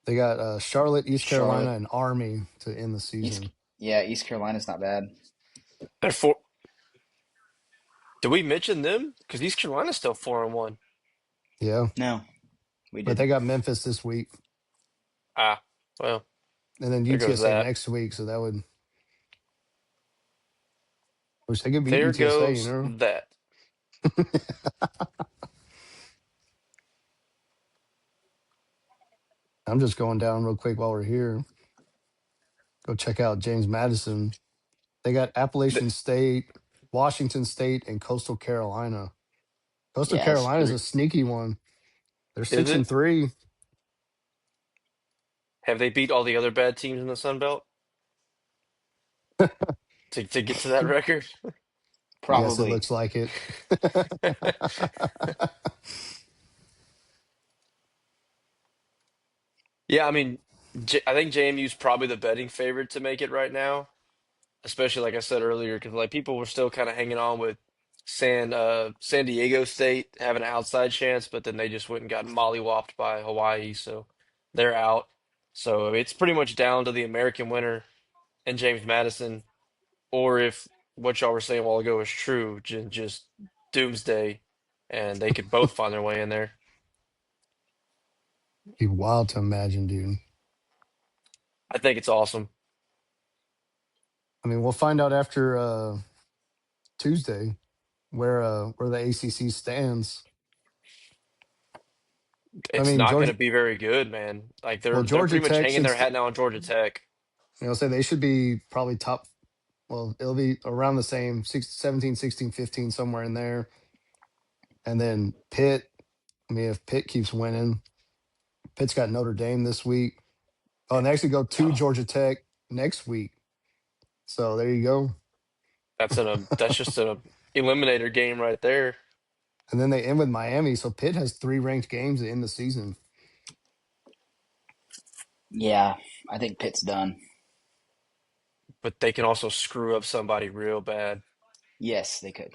they got Charlotte, East Charlotte, Carolina, and Army to end the East, season. yeah, East Carolina's not bad. And for did we mention them? Because East Carolina's still 4-1. Yeah, No, we but they didn't. got Memphis this week, Ah, well, and then there goes UTSA that. next week. So that would wish they could beat There UTSA. You goes know, that. I'm just going down real quick while we're here. Go check out James Madison. They got Appalachian Th- State, Washington State, and Coastal Carolina. Coastal Yeah, it's Carolina is three. a sneaky one. They're Is six and it? three. Have they beat all the other bad teams in the Sun Belt to get to that record? Yes, it Probably. looks like it. Yeah, I mean, I think JMU's probably the betting favorite to make it right now, especially like I said earlier, because like people were still kind of hanging on with San Diego State having an outside chance, but then they just went and got mollywopped by Hawaii, so they're out. So it's pretty much down to the American winner and James Madison, or if what y'all were saying a while ago is true, just doomsday, and they could both find their way in there. Be wild to imagine, dude. I think it's awesome. I mean, we'll find out after Tuesday where the ACC stands. I It's mean, not going to Georgia. be very good, man. Like Well, they're Georgia pretty much Tech hanging should, their hat now on Georgia Tech. say they should be probably top. Well, it'll be around the same 17, 16, 15, somewhere in there. And then Pitt. I mean, if Pitt keeps winning, Pitt's got Notre Dame this week. Oh, and they actually go to Oh, Georgia Tech next week. So there you go. that's just an eliminator game right there. And then they end with Miami. So Pitt has three ranked games to end the season. Yeah, I think Pitt's done. But they can also screw up somebody real bad. Yes, they could.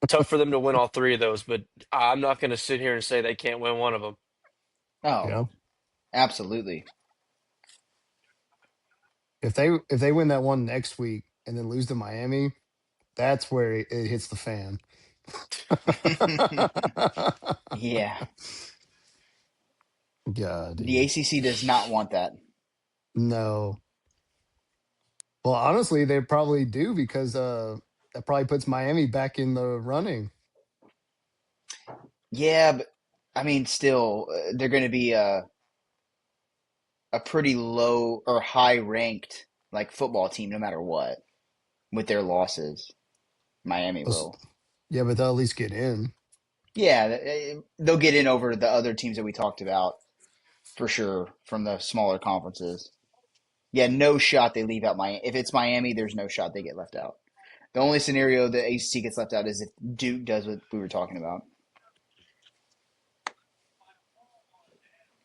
Tough for them to win all three of those, but I'm not going to sit here and say they can't win one of them. You Oh, know, absolutely. if they win that one next week and then lose to Miami, that's where it hits the fan. Yeah, God, the dude. ACC does not want that. No. Well, honestly, they probably do because that probably puts Miami back in the running. Yeah, but I mean, still, they're going to be a pretty low or high ranked like football team no matter what with their losses. Miami Let's- will. Yeah, but they'll at least get in. Yeah, they'll get in over the other teams that we talked about for sure from the smaller conferences. Yeah, no shot they leave out Miami. If it's Miami, there's no shot they get left out. The only scenario the ACC gets left out is if Duke does what we were talking about.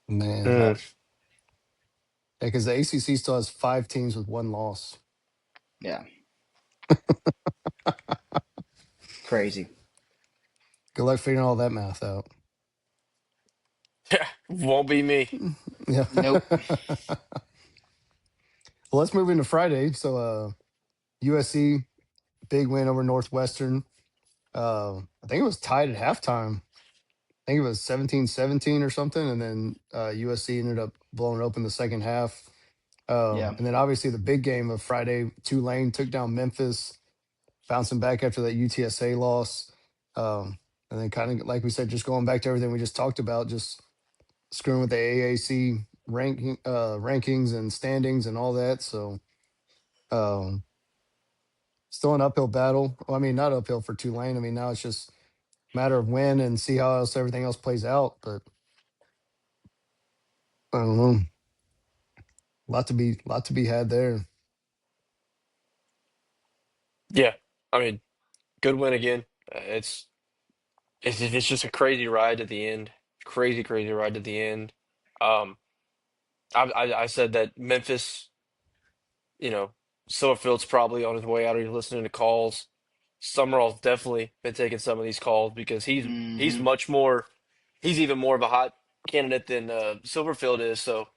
Man. Mm. But Yeah, because the ACC still has five teams with one loss. yeah, crazy. Good luck figuring all that math out. Yeah, won't be me. Yeah. Nope. Well, let's move into Friday. So, USC big win over Northwestern. I think it was tied at halftime. I think it was 17-17 or something, and then USC ended up blowing it open the second half. Yeah. And then obviously the big game of Friday, Tulane took down Memphis, bouncing back after that UTSA loss. And then kind of like we said, just going back to everything we just talked about, just screwing with the AAC rankings and standings and all that. So um, still an uphill battle. Well, I mean, not uphill for Tulane. I mean, now it's just a matter of when and see how else everything else plays out. But I don't know. Lot to be had there. Yeah, I mean, good win again. It's just a crazy ride at the end. Crazy, crazy ride at the end. Um, I said that Memphis, you know, Silverfield's probably on his way out. He's listening to calls. Summerall's definitely been taking some of these calls because he's Hmm. much more he's even more of a hot candidate than Silverfield is. So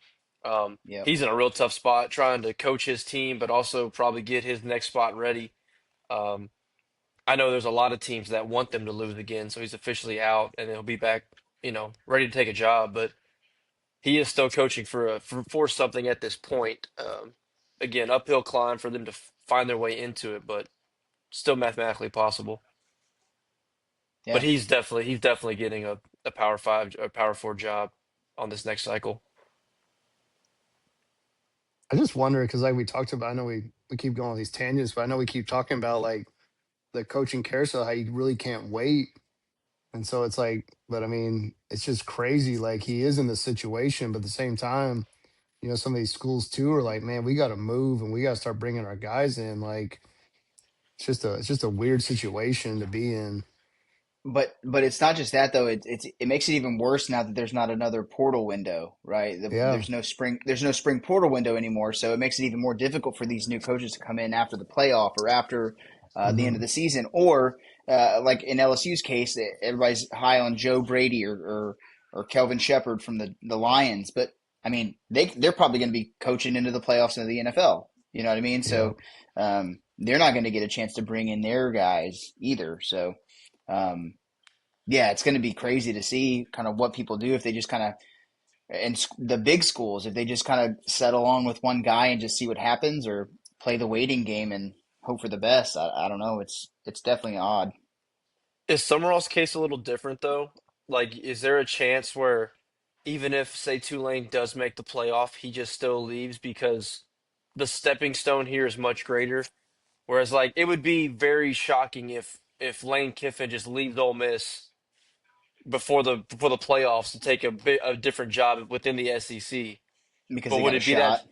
Yep. he's in a real tough spot trying to coach his team, but also probably get his next spot ready. Um, I know there's a lot of teams that want them to lose again, so he's officially out and he'll be back, ready to take a job. But he is still coaching for something at this point. Again, uphill climb for them to find their way into it, but still mathematically possible. But Yeah. he's definitely getting a power five or power four job on this next cycle. I just wonder because like we talked about, I know we keep going on these tangents, but I know we keep talking about like the coaching carousel, how you really can't wait. And so it's like, but I mean, it's just crazy. Like he is in the situation, but at the same time, some of these schools too are like, man, we got to move and we got to start bringing our guys in. Like it's just a weird situation to be in. But it's not just that though. It makes it even worse now that there's not another portal window, right? Yeah. There's no spring portal window anymore, so it makes it even more difficult for these new coaches to come in after the playoff or after the end of Hmm. the season, or like in LSU's case, everybody's high on Joe Brady or Kelvin Shepard from the Lions, but I mean they're probably going to be coaching into the playoffs of the NFL. You know what I mean? Yeah. So they're not going to get a chance to bring in their guys either. So. Um, yeah, it's going to be crazy to see kind of what people do if they just kind of and the big schools if they just kind of settle on with one guy and just see what happens or play the waiting game and hope for the best. I don't know. It's definitely odd Is Summerall's case a little different though? Like, is there a chance where even if, say, Tulane does make the playoff, he just still leaves because the stepping stone here is much greater? Whereas, like, it would be very shocking if Lane Kiffin just leaves Ole Miss before the playoffs to take a different job within the SEC. because But they got would a it be that shot.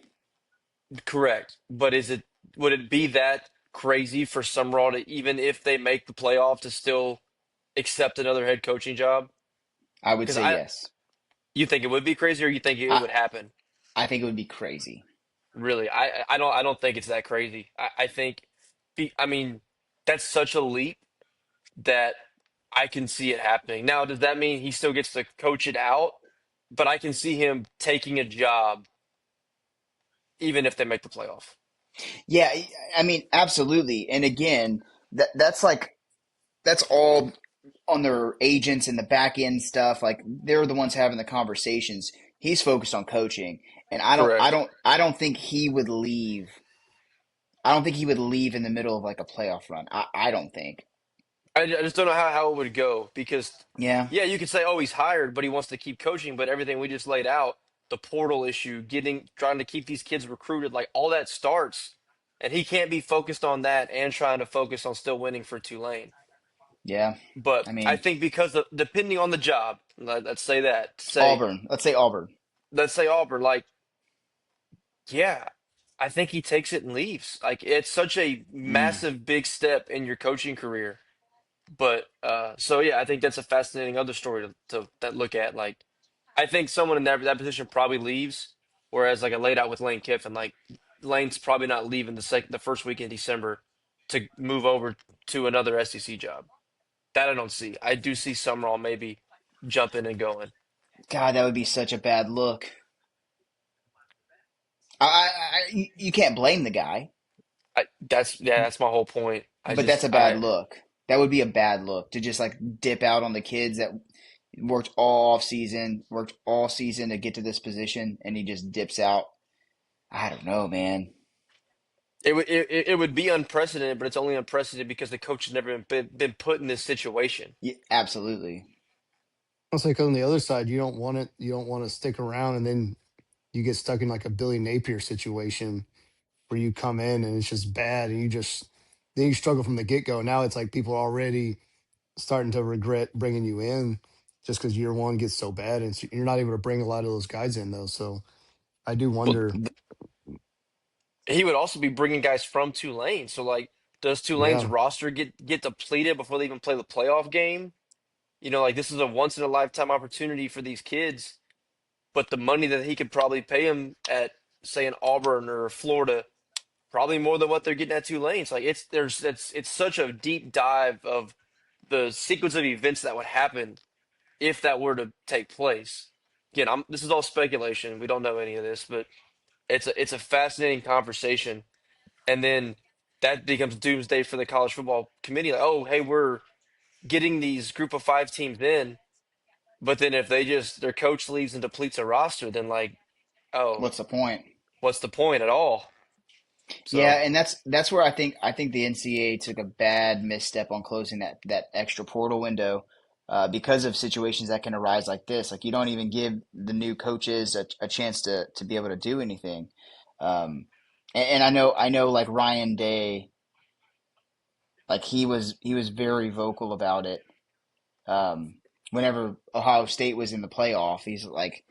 correct? But would it be that crazy for Summerall to even if they make the playoff to still accept another head coaching job? I would Because say yes. you think it would be crazy, or you think it I would happen? I think it would be crazy. Really, I don't think it's that crazy. I think, I mean, that's such a leap that I can see it happening. Now, does that mean he still gets to coach it out? But I can see him taking a job even if they make the playoff. Yeah, I mean absolutely. And again, that's all on their agents and the back end stuff. Like they're the ones having the conversations. He's focused on coaching, and Correct. I don't think he would leave. I don't think he would leave in the middle of like a playoff run. I don't think. I just don't know how it would go because, Yeah, yeah, you could say, oh, he's hired, but he wants to keep coaching. But everything we just laid out, the portal issue, trying to keep these kids recruited, like all that starts, and he can't be focused on that and trying to focus on still winning for Tulane. yeah. But I I mean think because depending on the job, let's say that, Auburn. Let's say Auburn. let's say Auburn, like, yeah, I think he takes it and leaves. Like it's such a Mm, massive, big step in your coaching career. But so yeah, I think that's a fascinating other story to that look at. Like, I think someone in that position probably leaves, whereas like I laid out with Lane Kiffin, like Lane's probably not leaving the first week in December to move over to another SEC job. That I don't see. I do see Summerall maybe jumping and going. God, that would be such a bad look. You can't blame the guy, That's my whole point. I but that's just a bad I look. That would be a bad look to just like dip out on the kids that worked all season to get to this position, and he just dips out. I don't know, man. it would be unprecedented, but it's only unprecedented because the coach has never been put in this situation. Yeah, absolutely. It's like on the other side, you don't want it. You don't want to stick around, and then you get stuck in like a Billy Napier situation where you come in and it's just bad, and you just then you struggle from the get go. Now it's like people are already starting to regret bringing you in. just because year one gets so bad, and you're not able to bring a lot of those guys in though. So I do Well, wonder. he would also be bringing guys from Tulane. So, like, does Tulane's Yeah, roster get depleted before they even play the playoff game? You know, like this is a once in a lifetime opportunity for these kids, but the money that he could probably pay them at, say, an Auburn or Florida, probably more than what they're getting at Tulane. It's like it's such a deep dive of the sequence of events that would happen if that were to take place. Again, this is all speculation. We don't know any of this, but it's a fascinating conversation. And then that becomes doomsday for the college football committee. Like, oh, hey, we're getting these group of five teams in, but then if they just their coach leaves and depletes a roster, then like, oh, What's the point? what's the point at all? Yeah, So, and that's where I think the NCAA took a bad misstep on closing that extra portal window, because of situations that can arise like this. Like you don't even give the new coaches a chance to be able to do anything. And I know like Ryan Day, like he was very vocal about it, um, whenever Ohio State was in the playoff. He's like,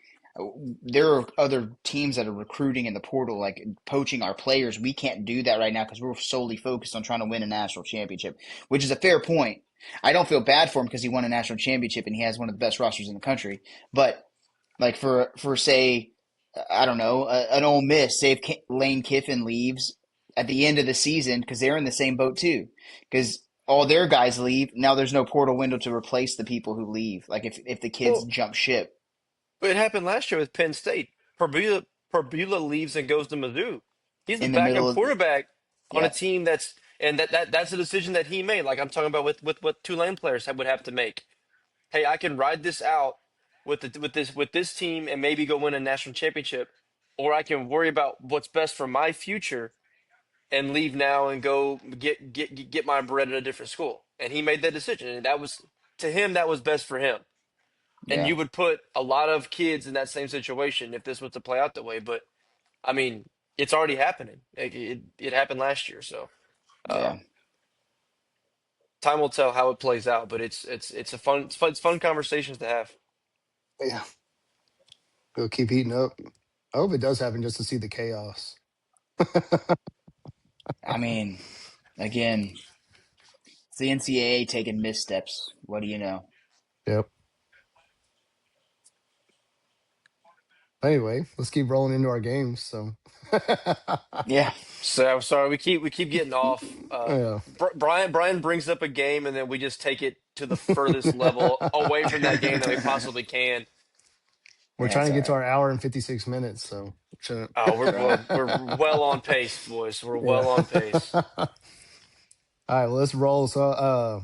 there are other teams that are recruiting in the portal, like poaching our players. We can't do that right now because we're solely focused on trying to win a national championship, which is a fair point. I don't feel bad for him because he won a national championship and he has one of the best rosters in the country. But like for say, I don't know, an Ole Miss, say if Lane Kiffin leaves at the end of the season because they're in the same boat too, because all their guys leave. Now there's no portal window to replace the people who leave. Like if the kids well, jump ship it happened last year with Penn State. Perbula leaves and goes to Mizzou. He's the in the middle backup of the, quarterback on a yeah, team that's a decision that he made. Like I'm talking about with what Tulane players would have to make. Hey, I can ride this out with this team and maybe go win a national championship, or I can worry about what's best for my future and leave now and go get my bread at a different school. And he made that decision, and that was to him that was best for him. And yeah, you would put a lot of kids in that same situation if this was to play out that way. But I mean, it's already happening. It happened last year, so yeah, um, time will tell how it plays out. But it's fun conversations to have. yeah. It'll keep heating up. I hope it does happen just to see the chaos. I mean, again, it's the NCAA taking missteps. What do you know? Yep. Anyway, let's keep rolling into our games. So, Yeah, So I'm sorry, we keep getting off. yeah, Brian brings up a game, and then we just take it to the furthest level away from that game that we possibly can. we're yeah, trying it's to all get to right. our hour and 56 minutes. So, We're That's right. we're well on pace, boys. We're yeah. well on pace. All right, well, let's roll. So,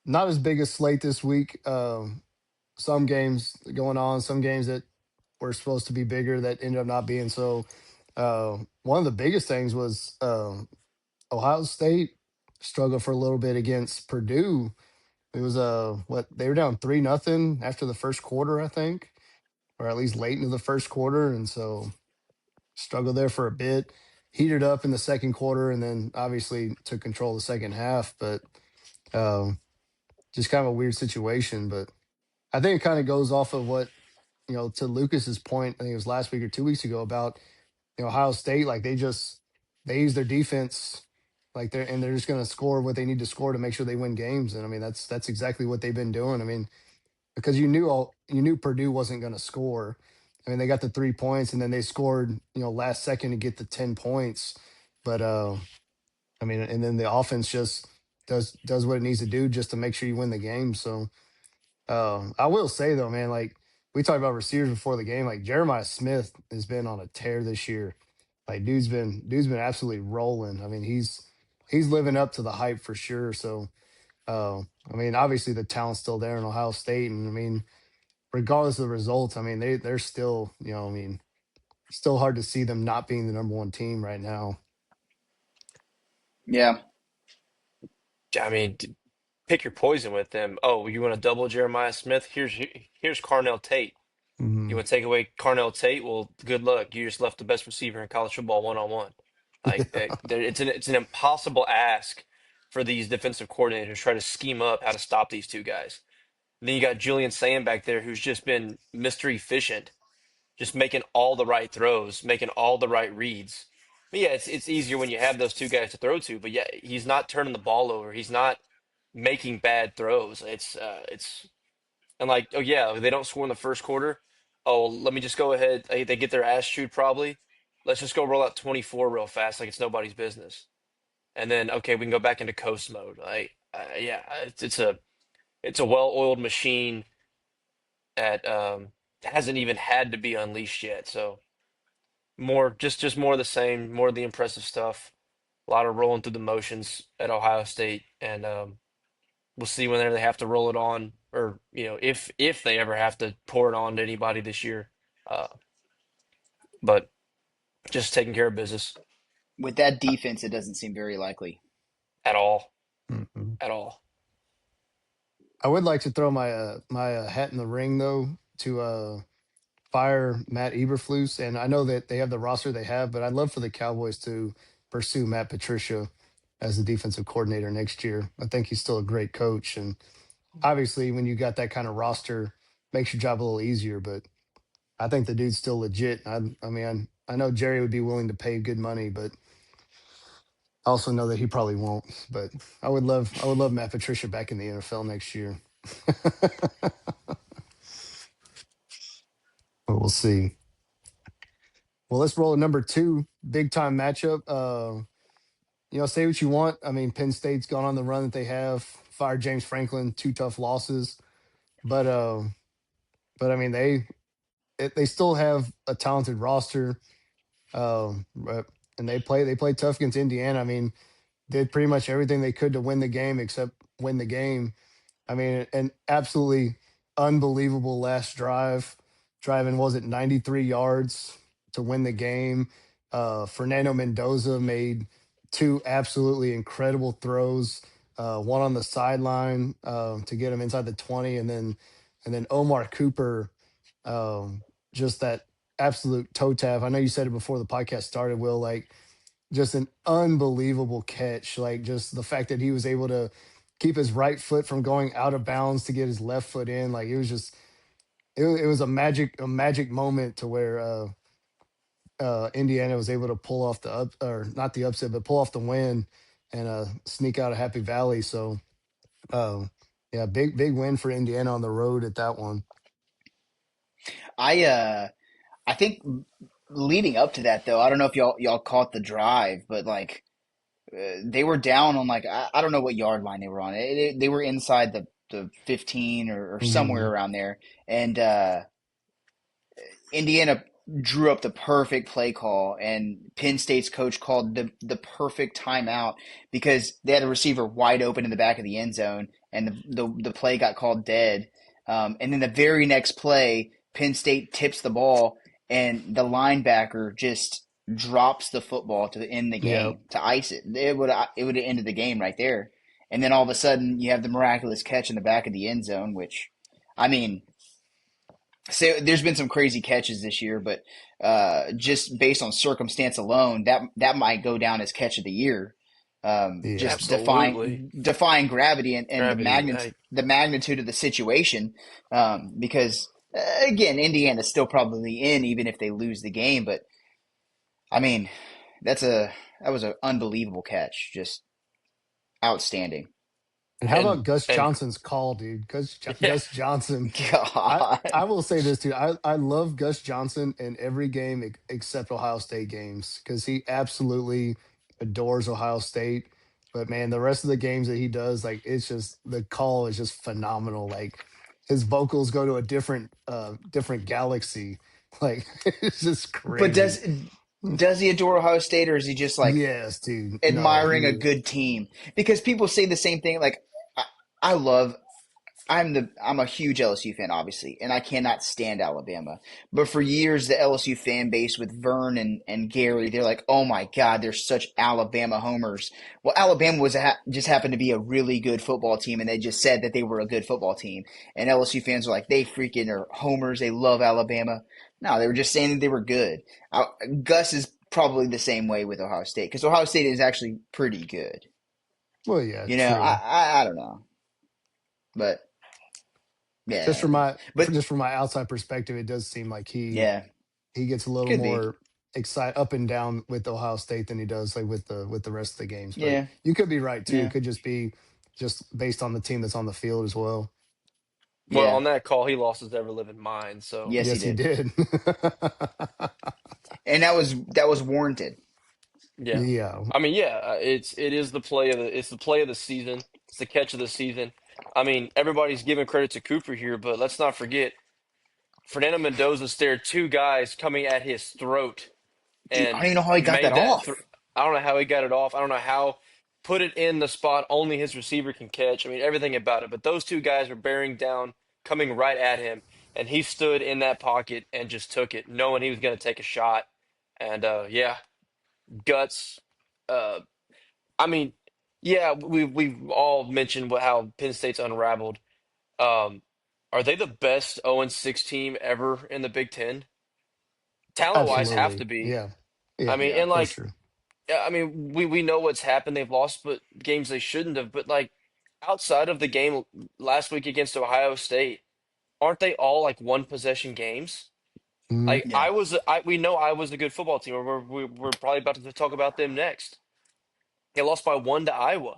not as big a slate this week. Some games going on, some games that were supposed to be bigger that ended up not being. So, one of the biggest things was Ohio State struggled for a little bit against Purdue. It was what they were down 3-0 after the first quarter, I think, or at least late into the first quarter, and so struggled there for a bit. Heated up in the second quarter, and then obviously took control of the second half. But um, just kind of a weird situation. But I think it kind of goes off of what to Lucas's point. I think it was last week or 2 weeks ago about Ohio State. Like they use their defense like they're just going to score what they need to score to make sure they win games. And I mean that's exactly what they've been doing. I mean because you knew Purdue wasn't going to score. I mean they got the 3 points and then they scored last second to get the 10 points. But I mean and then the offense just does what it needs to do just to make sure you win the game. So I will say though, man, like we talked about receivers before the game. Like Jeremiah Smith has been on a tear this year. Like dude's been absolutely rolling. I mean, he's living up to the hype for sure. So I mean, obviously the talent's still there in Ohio State, and I mean, regardless of the results, I mean they're still I mean, still hard to see them not being the number one team right now. Yeah, I mean, pick your poison with them. Oh, you want to double Jeremiah Smith? Here's Carnell Tate. You Hmm. want to take away Carnell Tate? Well, good luck. You just left the best receiver in college football one on one. Like it's an impossible ask for these defensive coordinators to try to scheme up how to stop these two guys. And then you got Julian Sand back there who's just been Mr. Efficient, just making all the right throws, making all the right reads. But yeah, it's easier when you have those two guys to throw to. But yeah, he's not turning the ball over. He's not making bad throws. It's and like, oh yeah, they don't score in the first quarter. Oh, let me just go ahead. They get their ass chewed probably. Let's just go roll out 24 real fast, like it's nobody's business. And then okay, we can go back into coast mode. Yeah, it's a well-oiled machine that hasn't even had to be unleashed yet. So more just more of the same, more of the impressive stuff. A lot of rolling through the motions at Ohio State, and we'll see whenever they have to roll it on, or if they ever have to pour it on to anybody this year. Uh, but just taking care of business With that defense, it doesn't seem very likely. at all, Mhm. at all. I would like to throw my hat in the ring though to fire Matt Eberflus, and I know that they have the roster they have, but I'd love for the Cowboys to pursue Matt Patricia as the defensive coordinator next year. I think he's still a great coach, and obviously when you got that kind of roster, makes your job a little easier. But I think the dude's still legit. I mean, I know Jerry would be willing to pay good money, but I also know that he probably won't. But I would love Matt Patricia back in the NFL next year. But we'll see. Well, let's roll to number two, big time matchup. Say what you want. I mean, Penn State's gone on the run that they have. Fired James Franklin, two tough losses, but I mean they still have a talented roster. And they play tough against Indiana. I mean, did pretty much everything they could to win the game except win the game. I mean, an absolutely unbelievable last drive. Driving was it 93 yards to win the game. Fernando Mendoza made two absolutely incredible throws. One on the sideline to get him inside the 20, and then Omar Cooper, just that absolute toe tap. I know you said it before the podcast started, Will. Like just an unbelievable catch. Like just the fact that he was able to keep his right foot from going out of bounds to get his left foot in. Like it was just it was a magic moment to where Indiana was able to pull off the up or not the upset, but pull off the win and sneak out of Happy Valley. So uh, yeah, big win for Indiana on the road at that one. I I think leading up to that though, I don't know if y'all caught the drive, but like they were down on like I don't know what yard line they were on. They were inside the 15 or somewhere Mhm. around there, and Indiana drew up the perfect play call, and Penn State's coach called the perfect timeout because they had a receiver wide open in the back of the end zone, and the play got called dead. And then the very next play, Penn State tips the ball, and the linebacker just drops the football to end the Yeah. game to ice it. It would have ended the game right there. And then all of a sudden, you have the miraculous catch in the back of the end zone, which, I mean, so there's been some crazy catches this year, but just based on circumstance alone, that might go down as catch of the year. Yeah. Just Absolutely, defying gravity and gravity. the magnitude of the situation. Because again, Indiana's still probably in even if they lose the game. But I mean, that's a that was an unbelievable catch, just outstanding. And how and about Gus and Johnson's call, dude? yeah, Gus Johnson. I God. I will say this too. I love Gus Johnson in every game except Ohio State games because he absolutely adores Ohio State. But man, the rest of the games that he does, like it's just the call is just phenomenal. Like his vocals go to a different galaxy. Like it's just But crazy. does he adore Ohio State, or is he just like Yes, dude. No, admiring a he good team? Because people say the same thing. Like I, I love. I'm a huge LSU fan, obviously, and I cannot stand Alabama. But for years, the LSU fan base with Vern and Gary, they're like, "Oh my God, they're such Alabama homers." Well, Alabama just happened to be a really good football team, and they just said that they were a good football team. And LSU fans are like, "They freaking are homers. They love Alabama." No, they were just saying that they were good. Uh, Gus is probably the same way with Ohio State because Ohio State is actually pretty good. well, yeah, You know, true. I don't know, but. just Yeah, from my but just from my outside perspective, it does seem like yeah, he gets a little could be. more excited up and down with Ohio State than he does like with the rest of the games. But Yeah, you could be right too. It yeah, could just be just based on the team that's on the field as well. Well, yeah. on that call, he lost his ever living mind. So Yes, he Yes, he did, did. and that was warranted. yeah, Yeah, I mean, yeah, it is the play of the play of the season. It's the catch of the season. I mean, everybody's giving credit to Cooper here, but let's not forget Fernando Mendoza stared two guys coming at his throat Dude, I don't and even know how he got that made that. off. I don't know how he got it off. I don't know how put it in the spot only his receiver can catch. I mean, everything about it. But those two guys were bearing down, coming right at him, and he stood in that pocket and just took it, knowing he was going to take a shot. And yeah, guts. Uh, I mean, yeah, we've all mentioned how Penn State's unraveled. Um, are they the best 0-6 team ever in the Big Ten? Talent wise, Yeah, have to absolutely. be. Yeah, I yeah, mean, yeah, and for like, sure. yeah, I mean, we know what's happened. They've lost, but games they shouldn't have. But like, outside of the game last week against Ohio State, aren't they all like one possession games? Mhm. Like, yeah. we know I was a good football team. We're probably about to talk about them next. They lost by one to Iowa.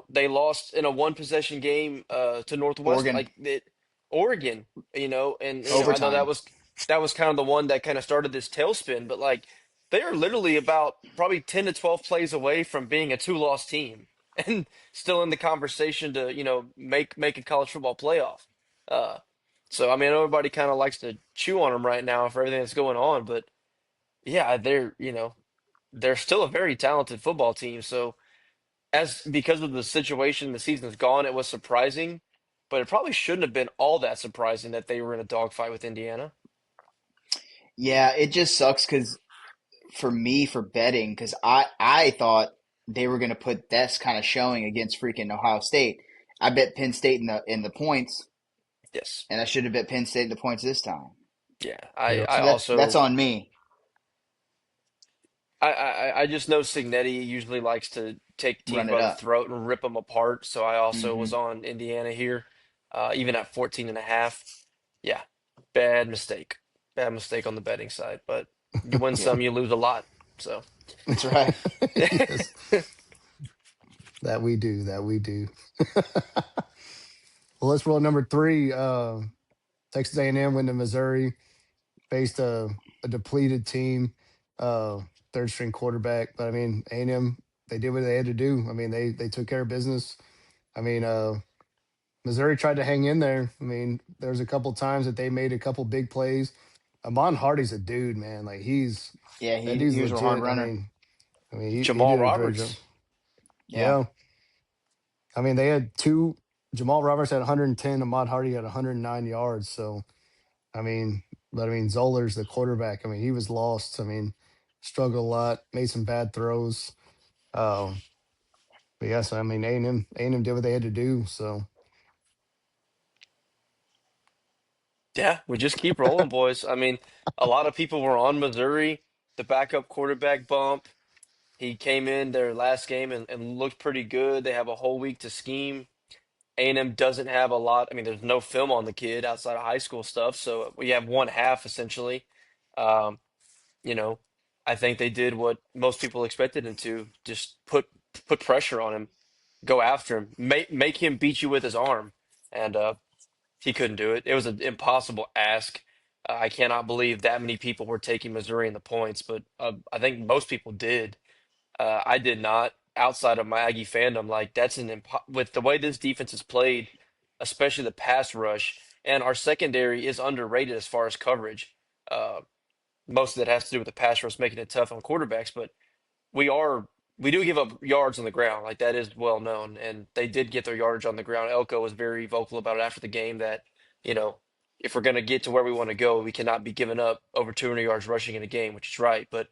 They lost in a one possession game to Northwest, Oregon Oregon, and I know overtime. that was kind of the one that kind of started this tailspin, but like they are literally about probably 10 to 12 plays away from being a two-loss team and still in the conversation to, make a college football playoff. Uh so I mean everybody kind of likes to chew on them right now for everything that's going on, but yeah, they're still a very talented football team, so as because of the situation the season's gone, it was surprising, but it probably shouldn't have been all that surprising that they were in a dogfight with Indiana. Yeah, it just sucks because for me for betting because I thought they were going to put this kind of showing against freaking Ohio State. I bet Penn State in the points, Yes. and I should have bet Penn State in the points this time. Yeah. I, Yep. I So that's also on me. I just know Signetti usually likes to take teams Run it by the up. throat and rip them apart. So I also was Hmm. on Indiana here, even at 14.5. Yeah. Bad mistake. Bad mistake on the betting side. But you win Yep, some, you lose a lot. So that's right. Yes, that we do. That we do. Well, let's roll number three. Texas A&M went to Missouri, faced a depleted team, uh, third string quarterback. But I mean, A&M, they did what they had to do. I mean, they took care of business. I mean, Missouri tried to hang in there. I mean, there was a couple times that they made a couple big plays. Amon Hardy's a dude, man. Like Yeah, that he dude's he was a hard legit. runner. He Jamal did a great job. Roberts. Yeah, Yeah. I mean, they had two. Jamal Roberts had 110. Ahmad Hardy had 109 yards. So, I mean, but I mean, Zoller's the quarterback. I mean, he was lost. I mean, struggled a lot, made some bad throws. Um, but yes, I mean, A&M did what they had to do. So, Yeah, we just keep rolling, boys. I mean, a lot of people were on Missouri, the backup quarterback bump. He came in their last game and looked pretty good. They have a whole week to scheme. A&M doesn't have a lot. I mean, there's no film on the kid outside of high school stuff, so we have one half essentially. Um, you know, I think they did what most people expected them to, just put pressure on him, go after him, make him beat you with his arm, and he couldn't do it. It was an impossible ask. I cannot believe that many people were taking Missouri in the points, but I think most people did. I did not. Outside of my Aggie fandom, like that's with the way this defense is played, especially the pass rush, and our secondary is underrated as far as coverage. Uh, Most of that has to do with the pass rush making it tough on quarterbacks, but we are we do give up yards on the ground, like that is well known, and they did get their yardage on the ground. Elko was very vocal about it after the game that, you know, if we're going to get to where we want to go, we cannot be giving up over 200 yards rushing in a game, which is right. But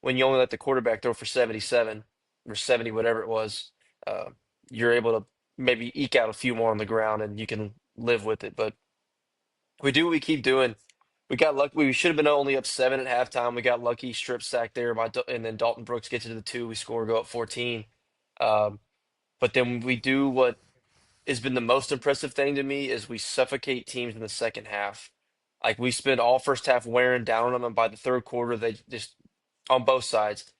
when you only let the quarterback throw for 77 or 70, whatever it was, uh, you're able to maybe eke out a few more on the ground and you can live with it. But we do what we keep doing. We got lucky. We should have been only up seven at halftime. We got lucky, strip sack there and then Dalton Brooks gets to the two. We score, go up 14. Um, but then we do what. has been the most impressive thing to me is we suffocate teams in the second half. Like we spend all first half wearing down on them. By the third quarter, they just on both sides.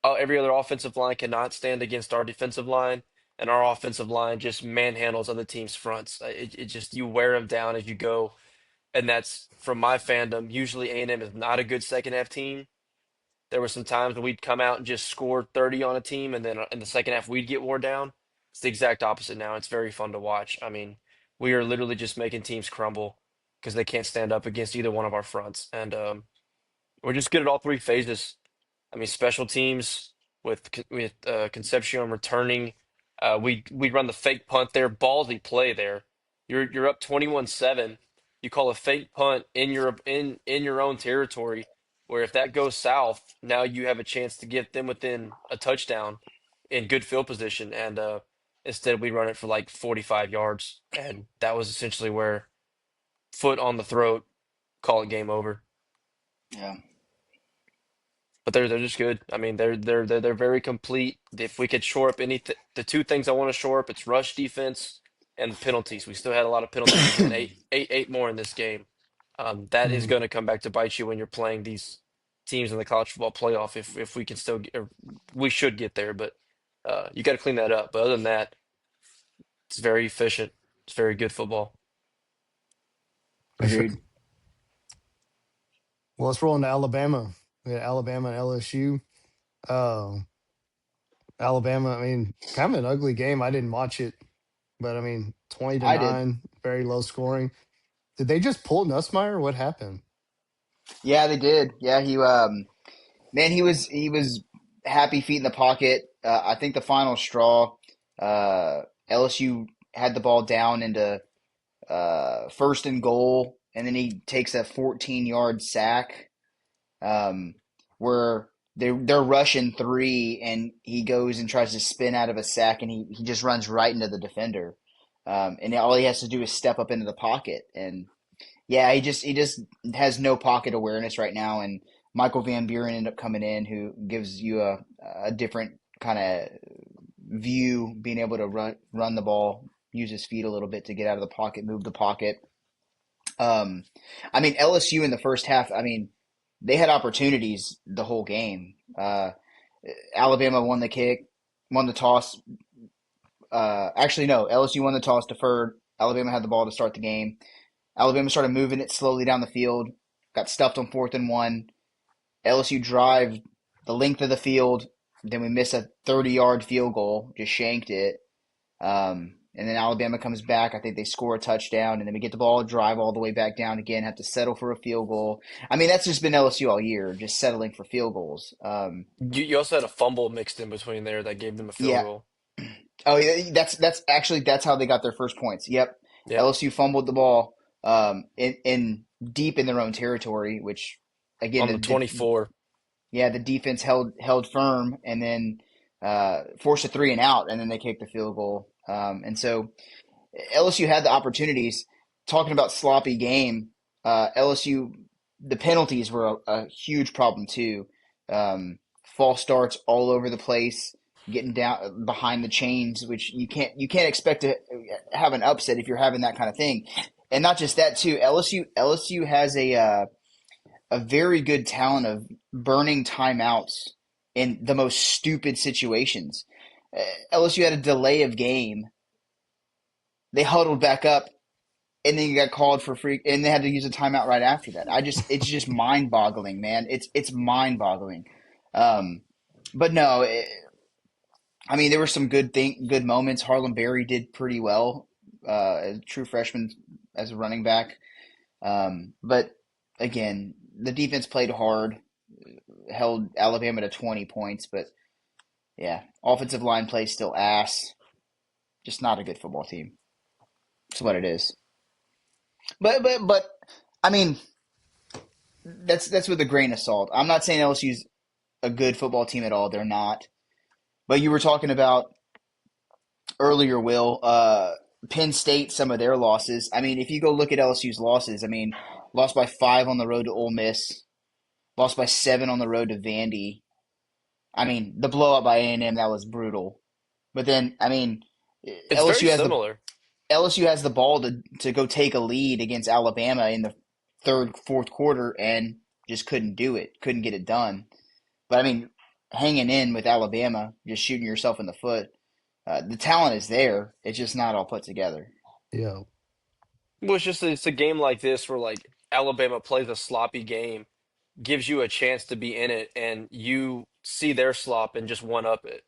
Every other offensive line cannot stand against our defensive line, and our offensive line just manhandles other teams' fronts. It just you wear them down as you go, and that's from my fandom. Usually, A&M is not a good second half team. There were some times when we'd come out and just score 30 on a team, and then in the second half we'd get worn down. It's the exact opposite now. It's very fun to watch. I mean, we are literally just making teams crumble because they can't stand up against either one of our fronts, and we're just good at all three phases. I mean, special teams with Concepcion returning, we run the fake punt there, ballsy play there. You're up 21-7. You call a fake punt in your own territory, where if that goes south, now you have a chance to get them within a touchdown in good field position, and instead we run it for like 45 yards, and that was essentially where foot on the throat, call it game over. Yeah, But they're just good. I mean, they're very complete. If we could shore up anything, the two things I want to shore up, it's rush defense and penalties. We still had a lot of penalties again, eight more in this game. That is Mm. going to come back to bite you when you're playing these teams in the college football playoff. If we can still get, or we should get there, but you got to clean that up. But other than that, it's very efficient. It's very good football. For sure. agreed. Well, let's roll into Alabama. We had Alabama and LSU. Uh, Alabama, I mean, kind of an ugly game. I didn't watch it, but I mean, 20 to I did. 9, very low scoring. Did they just pull Nussmeyer? What happened? Yeah, they did. Yeah, man, he was happy feet in the pocket. I think the final straw. LSU had the ball down into first and goal, and then he takes a 14-yard sack, um, where they're rushing three, and he goes and tries to spin out of a sack, and he just runs right into the defender, and all he has to do is step up into the pocket, and yeah, he just has no pocket awareness right now, and Michael Van Buren ended up coming in, who gives you a different kind of view, being able to run the ball, use his feet a little bit to get out of the pocket, move the pocket. Um, I mean, LSU in the first half, I mean, they had opportunities the whole game. Alabama won the kick, won the toss. Actually, no, LSU won the toss, deferred. Alabama had the ball to start the game. Alabama started moving it slowly down the field, got stuffed on 4th and 1. LSU drive the length of the field. Then we miss a 30-yard field goal, just shanked it. And then Alabama comes back. I think they score a touchdown, and then we get the ball, drive all the way back down again, have to settle for a field goal. I mean, that's just been LSU all year, just settling for field goals. You also had a fumble mixed in between there that gave them a field Yeah. goal. Oh, yeah. That's actually that's how they got their first points. Yep. Yep, LSU fumbled the ball in deep in their own territory, which again on the 24. yeah, the defense held firm, and then forced a 3-and-out, and then they kicked the field goal. And so LSU had the opportunities. Talking about sloppy game, LSU, the penalties were a huge problem too. False starts all over the place, getting down behind the chains, which you can't expect to have an upset if you're having that kind of thing. And not just that too. LSU has a very good talent of burning timeouts in the most stupid situations. LSU had a delay of game. They huddled back up, and then you got called for free, and they had to use a timeout right after that. It's just mind boggling, man. It's mind boggling. Um, but no, I mean, there were some good moments. Harlem Berry did pretty well, as a true freshman as a running back. But again, the defense played hard, held Alabama to 20 points, but yeah, offensive line play still ass. Just not a good football team. That's what it is. But I mean, that's with a grain of salt. I'm not saying LSU's a good football team at all. They're not. But you were talking about earlier, Will, Penn State, some of their losses. I mean, if you go look at LSU's losses, I mean, lost by 5 on the road to Ole Miss, lost by 7 on the road to Vandy. I mean, the blowout by A&M, that was brutal. But then, I mean, It's very LSU has the similar. LSU has the ball to go take a lead against Alabama in the third, fourth quarter and just couldn't do it, couldn't get it done. But I mean, hanging in with Alabama, just shooting yourself in the foot. The talent is there. It's just not all put together. Yeah. Well, it's a game like this where like Alabama plays a sloppy game, gives you a chance to be in it, and you see their slop and just one up it.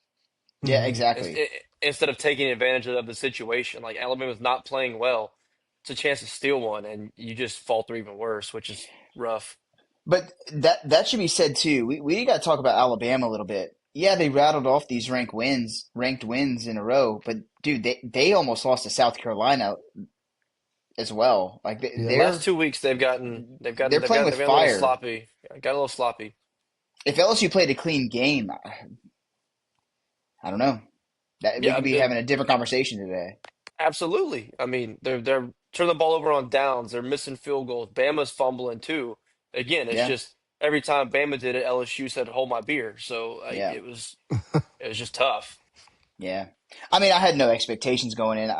Yeah, Hmm. exactly. Instead of taking advantage of the situation. Like Alabama's not playing well, it's a chance to steal one, and you just falter even worse, which is rough. But that should be said too. We got to talk about Alabama a little bit. Yeah, they rattled off these ranked wins in a row. But dude, they almost lost to South Carolina as well. Like The Yeah. last 2 weeks they're playing with they've been a little fire. sloppy. Got a little sloppy. If LSU played a clean game, I don't know. That we Yeah, could be having a different conversation today. absolutely. I mean, they're turning the ball over on downs. They're missing field goals. Bama's fumbling too. Again, it's Yeah, just every time Bama did it, LSU said, "Hold my beer." So yeah, it was just tough. yeah. I mean, I had no expectations going in.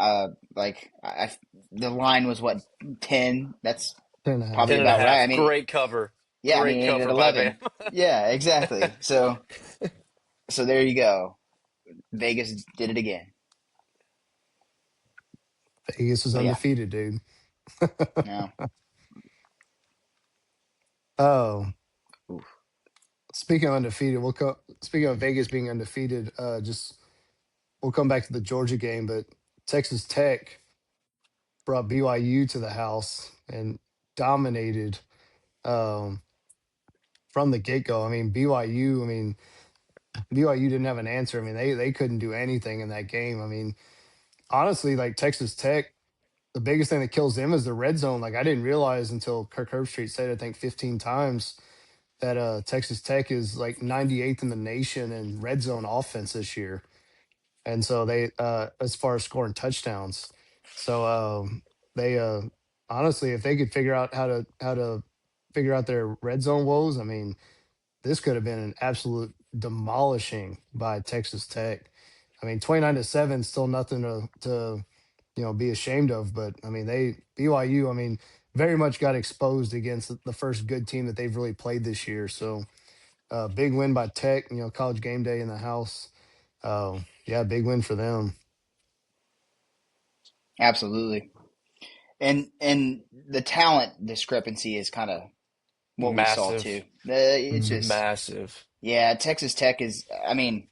The line was what 10. That's 10.5. probably Ten and a about right. I half. mean, Great cover. yeah. I mean, Great it ended at cover by 11. Bama. Yeah, exactly. So there you go. Vegas did it again. Vegas is But yeah, undefeated, dude. no. Oh, Oof. speaking of undefeated, speaking of Vegas being undefeated, just we'll come back to the Georgia game, but Texas Tech brought BYU to the house and dominated um, from the get go. I mean, BYU. I mean, BYU didn't have an answer. I mean, they couldn't do anything in that game. I mean, honestly, like Texas Tech, the biggest thing that kills them is the red zone. Like I didn't realize until Kirk Herbstreit said it, I think 15 times that Texas Tech is like 98th in the nation in red zone offense this year. And so they as far as scoring touchdowns. So they honestly, if they could figure out how to figure out their red zone woes, I mean, this could have been an absolute demolishing by Texas Tech. I mean, 29-7 still nothing to be ashamed of, but I mean, they BYU, I mean, very much got exposed against the first good team that they've really played this year. So, big win by Tech, college game day in the house. Yeah, big win for them. Absolutely. And the talent discrepancy is kind of what we saw too. Massive. It's Mhm. just Massive. yeah. Texas Tech is. I mean,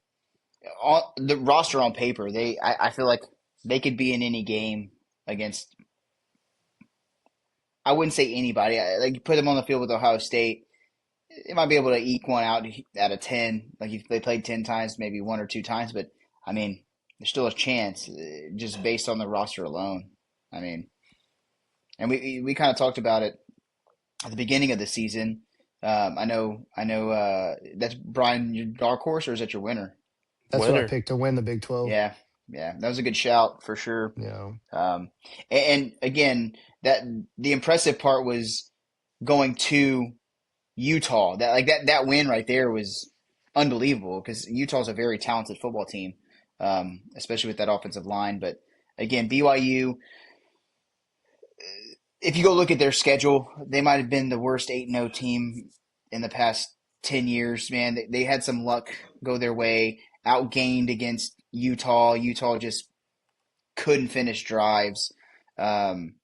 on the roster on paper, I feel like they could be in any game against. I wouldn't say anybody. Like you put them on the field with Ohio State, they might be able to eke one out of 10. Like if they played 10 times, maybe one or two times. But I mean, there's still a chance just based on the roster alone. I mean, and we kind of talked about it at the beginning of the season. I know. That's Brian, your dark horse, or is that your winner? That's what I Winner. picked to win the Big 12. Yeah, yeah, that was a good shout for sure. Yeah. Um, and again, that the impressive part was going to Utah. That win right there was unbelievable because Utah's a very talented football team, especially with that offensive line. But again, BYU, if you go look at their schedule, they might have been the worst 8-0 team in the past 10 years, man. They had some luck go their way, outgained against Utah. Utah just couldn't finish drives. Um,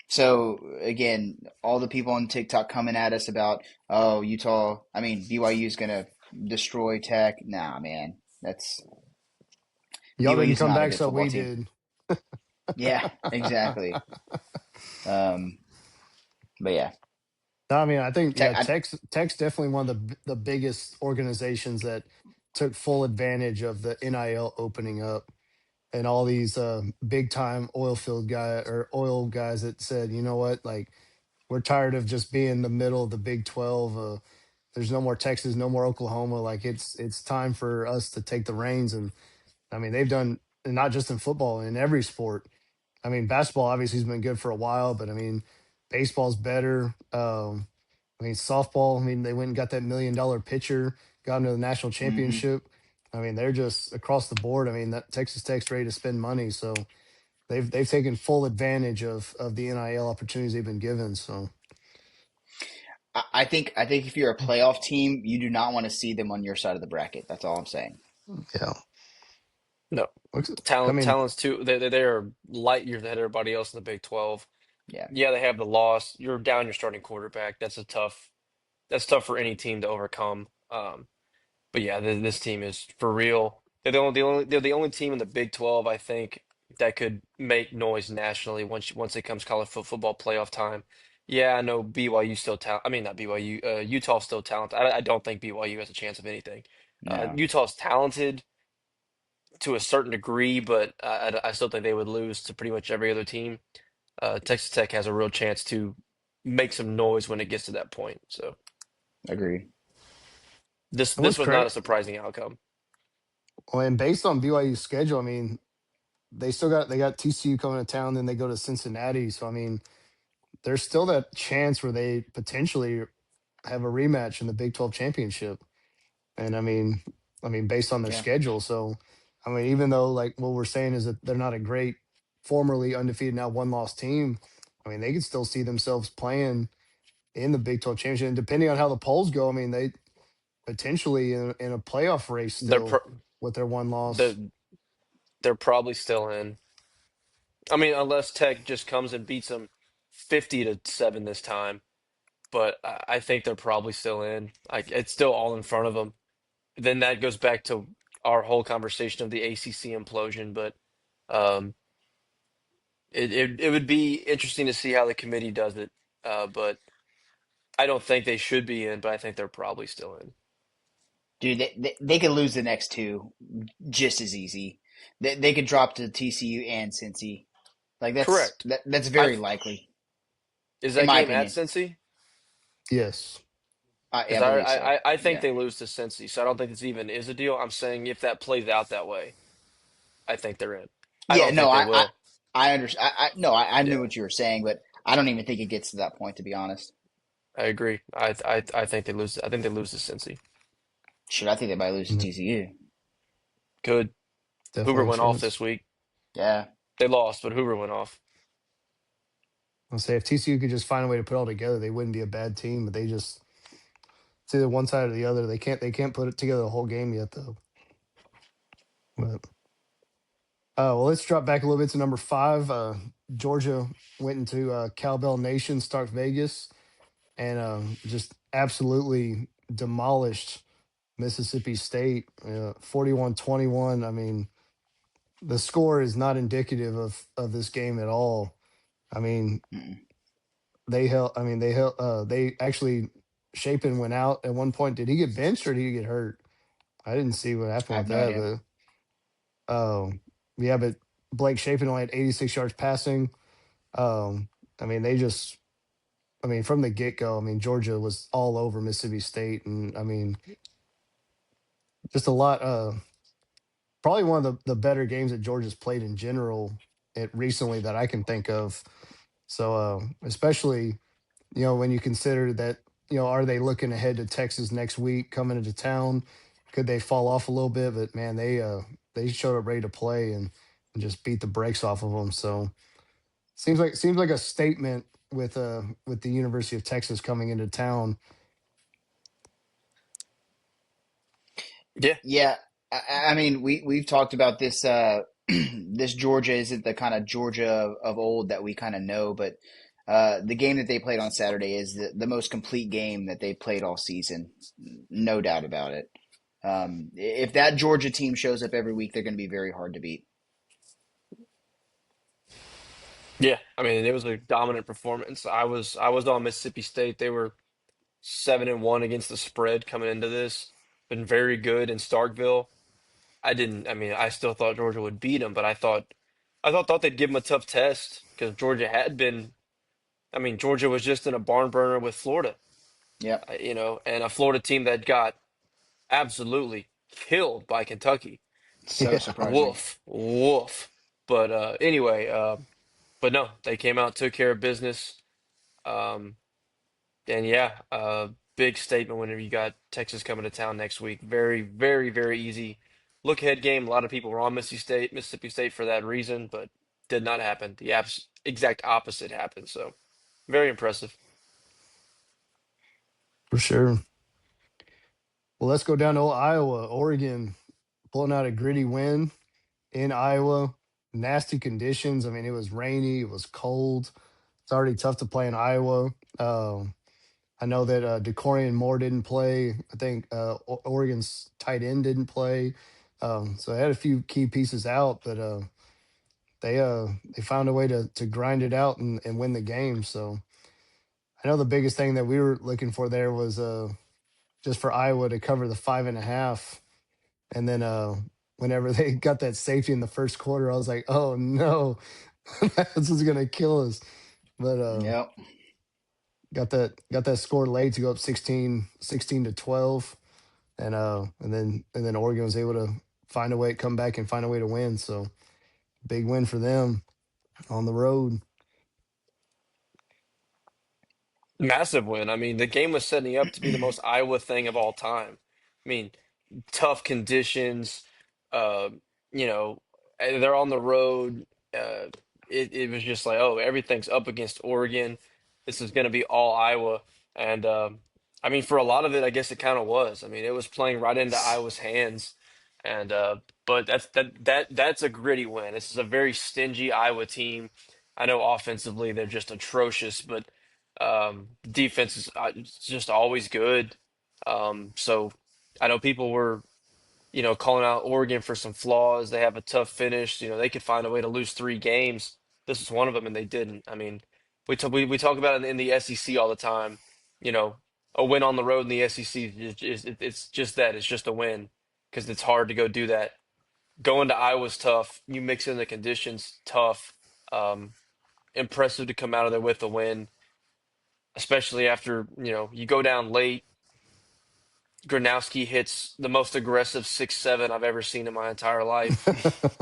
so again, all the people on TikTok coming at us about, oh, BYU is going to destroy Tech. Nah, man, that's Y'all BYU didn't is come not a back, good so football we team. did. Yeah, exactly. Um, but yeah, No, I mean, I think Tech. yeah, Tech's definitely one of the biggest organizations that took full advantage of the NIL opening up and all these big time oil guys that said, you know what, like we're tired of just being the middle of the Big 12. There's no more Texas, no more Oklahoma. Like it's time for us to take the reins. And I mean, they've done and not just in football, in every sport. I mean, basketball obviously has been good for a while, but I mean, baseball's better. I mean, softball. I mean, they went and got that $1 million pitcher, got into the national Hmm. championship. I mean, they're just across the board. I mean, that Texas Tech's ready to spend money. So they've taken full advantage of the NIL opportunities they've been given. So I think if you're a playoff team, you do not want to see them on your side of the bracket. That's all I'm saying. yeah, No, looks. I talent, mean, talents too. They are light years ahead of everybody else in the Big 12. Yeah, Yeah, they have the loss. You're down your starting quarterback. That's tough for any team to overcome. But yeah, this team is for real. They're the only team in the Big 12, I think, that could make noise nationally once it comes college football playoff time. Yeah, I know BYU still talent. I mean, not BYU. Utah's still talented. I don't think BYU has a chance of anything. no, Utah's talented to a certain degree, but I still think they would lose to pretty much every other team. Texas Tech has a real chance to make some noise when it gets to that point. So agreed. it this was was not great. a surprising outcome. Well, and based on BYU's schedule, I mean, they got TCU coming to town, then they go to Cincinnati. So I mean, there's still that chance where they potentially have a rematch in the Big 12 championship. And I mean, based on their Yeah, schedule. So, I mean, even though like what we're saying is that they're not a great formerly undefeated now one loss team, I mean, they could still see themselves playing in the Big 12 championship. And depending on how the polls go, I mean, they potentially in a playoff race They're still pro- with their one they're loss. they're probably still in. I mean, unless Tech just comes and beats them 50-7 this time, but I think they're probably still in. Like it's still all in front of them. Then that goes back to our whole conversation of the ACC implosion, but um, it would be interesting to see how the committee does it. But I don't think they should be in, but I think they're probably still in. dude, they could lose the next two just as easy. They could drop to TCU and Cincy. Like Correct. that's I very likely, Is in that my game at opinion. Cincy? Yes. I Because believe so. I think Yeah, they lose to Cincy, so I don't think this even is a deal. I'm saying if that plays out that way, I think they're in. I yeah. don't No, think they will. I understand. No, I knew Yeah, what you were saying, but I don't even think it gets to that point, to be honest. I agree. I think they lose. I think they lose to Cincy. Should I think they might lose to Yeah, TCU? Could Hoover definitely a went off chance. this week. Yeah, They lost, but Hoover went off. I'll say if TCU could just find a way to put it all together, they wouldn't be a bad team. But they just it's either one side or the other. They can't put it together the whole game yet though. But well, let's drop back a little bit to number five. Georgia went into Cowbell Nation, Stark Vegas, and just absolutely demolished Mississippi State, 41-21. I mean, the score is not indicative of this game at all. I mean, mm-mm. they actually Shapen went out at one point. Did he get benched or did he get hurt? I didn't see what I happened with have no that, idea. but yeah, but Blake Shapen only had 86 yards passing. Um, I mean, from the get go, I mean, Georgia was all over Mississippi State, and I mean, just a lot. Probably one of the better games that Georgia's played in general it recently that I can think of. So, especially when you consider that are they looking ahead to Texas next week coming into town? Could they fall off a little bit? But man, they showed up ready to play and just beat the brakes off of them. So seems like a statement with the University of Texas coming into town. Yeah, Yeah, I mean, we've talked about this. This Georgia isn't the kind of Georgia of old that we kind of know, but the game that they played on Saturday is the most complete game that they played all season, no doubt about it. If that Georgia team shows up every week, they're going to be very hard to beat. yeah. I mean, it was a dominant performance. I was on Mississippi State. They were 7-1 against the spread coming into this. Been very good in Starkville. I didn't. I mean, I still thought Georgia would beat them, but thought they'd give them a tough test because Georgia had been. I mean, Georgia was just in a barn burner with Florida, Yep, and a Florida team that got absolutely killed by Kentucky. so Yeah, surprising. Woof, woof. But anyway, but no, they came out, took care of business. Um, and yeah, big statement whenever you got Texas coming to town next week. Very, very, very easy look ahead game. A lot of people were on Mississippi State for that reason, but did not happen. The exact opposite happened. So very impressive. For sure. Well, let's go down to Iowa, Oregon, pulling out a gritty win in Iowa. Nasty conditions. I mean, it was rainy, it was cold. It's already tough to play in Iowa. I know that Decorian Moore didn't play. I think Oregon's tight end didn't play. So they had a few key pieces out, but they found a way to grind it out and win the game. So I know the biggest thing that we were looking for there was just for Iowa to cover the 5.5. And then whenever they got that safety in the first quarter, I was like, oh no, this is gonna kill us. But Yep. got that score late to go up 16-12. And then Oregon was able to find a way, come back and find a way to win. So big win for them on the road. Massive win. I mean, the game was setting up to be the most Iowa thing of all time. I mean, tough conditions. Uh, you know, they're on the road. Uh, it was just like, oh, everything's up against Oregon. This is going to be all Iowa. And I mean, for a lot of it, I guess it kind of was. I mean, it was playing right into Iowa's hands. And but that's a gritty win. This is a very stingy Iowa team. I know offensively they're just atrocious, but defense is just always good. So I know people were, calling out Oregon for some flaws. They have a tough finish. They could find a way to lose 3 games. This is one of them, and they didn't. I mean, we talk about it in the SEC all the time. You know, a win on the road in the SEC it's just that. It's just a win because it's hard to go do that. Going to Iowa's tough. You mix in the conditions, tough. Um, Impressive to come out of there with a win, especially after, you go down late. Gronowski hits the most aggressive 6-7 I've ever seen in my entire life.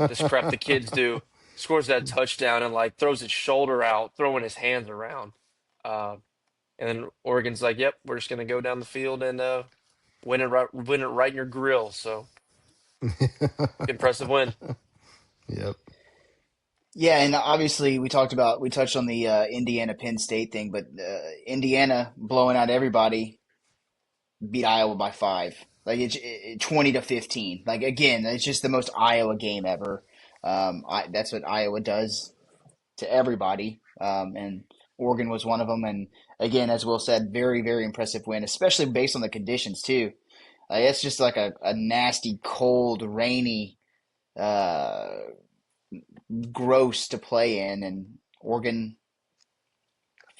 This crap the kids do. Scores that touchdown and like throws his shoulder out, throwing his hands around. Uh, and then Oregon's like, "Yep, we're just gonna go down the field and win it right in your grill." So impressive win. Yep. Yeah, and obviously we touched on the Indiana Penn State thing, but Indiana blowing out everybody beat Iowa by 5. Like 20-15. Like again, it's just the most Iowa game ever. That's what Iowa does to everybody. And Oregon was one of them. And again, as Will said, very very impressive win, especially based on the conditions too. It's just like a nasty, cold, rainy, uh, gross to play in, and Oregon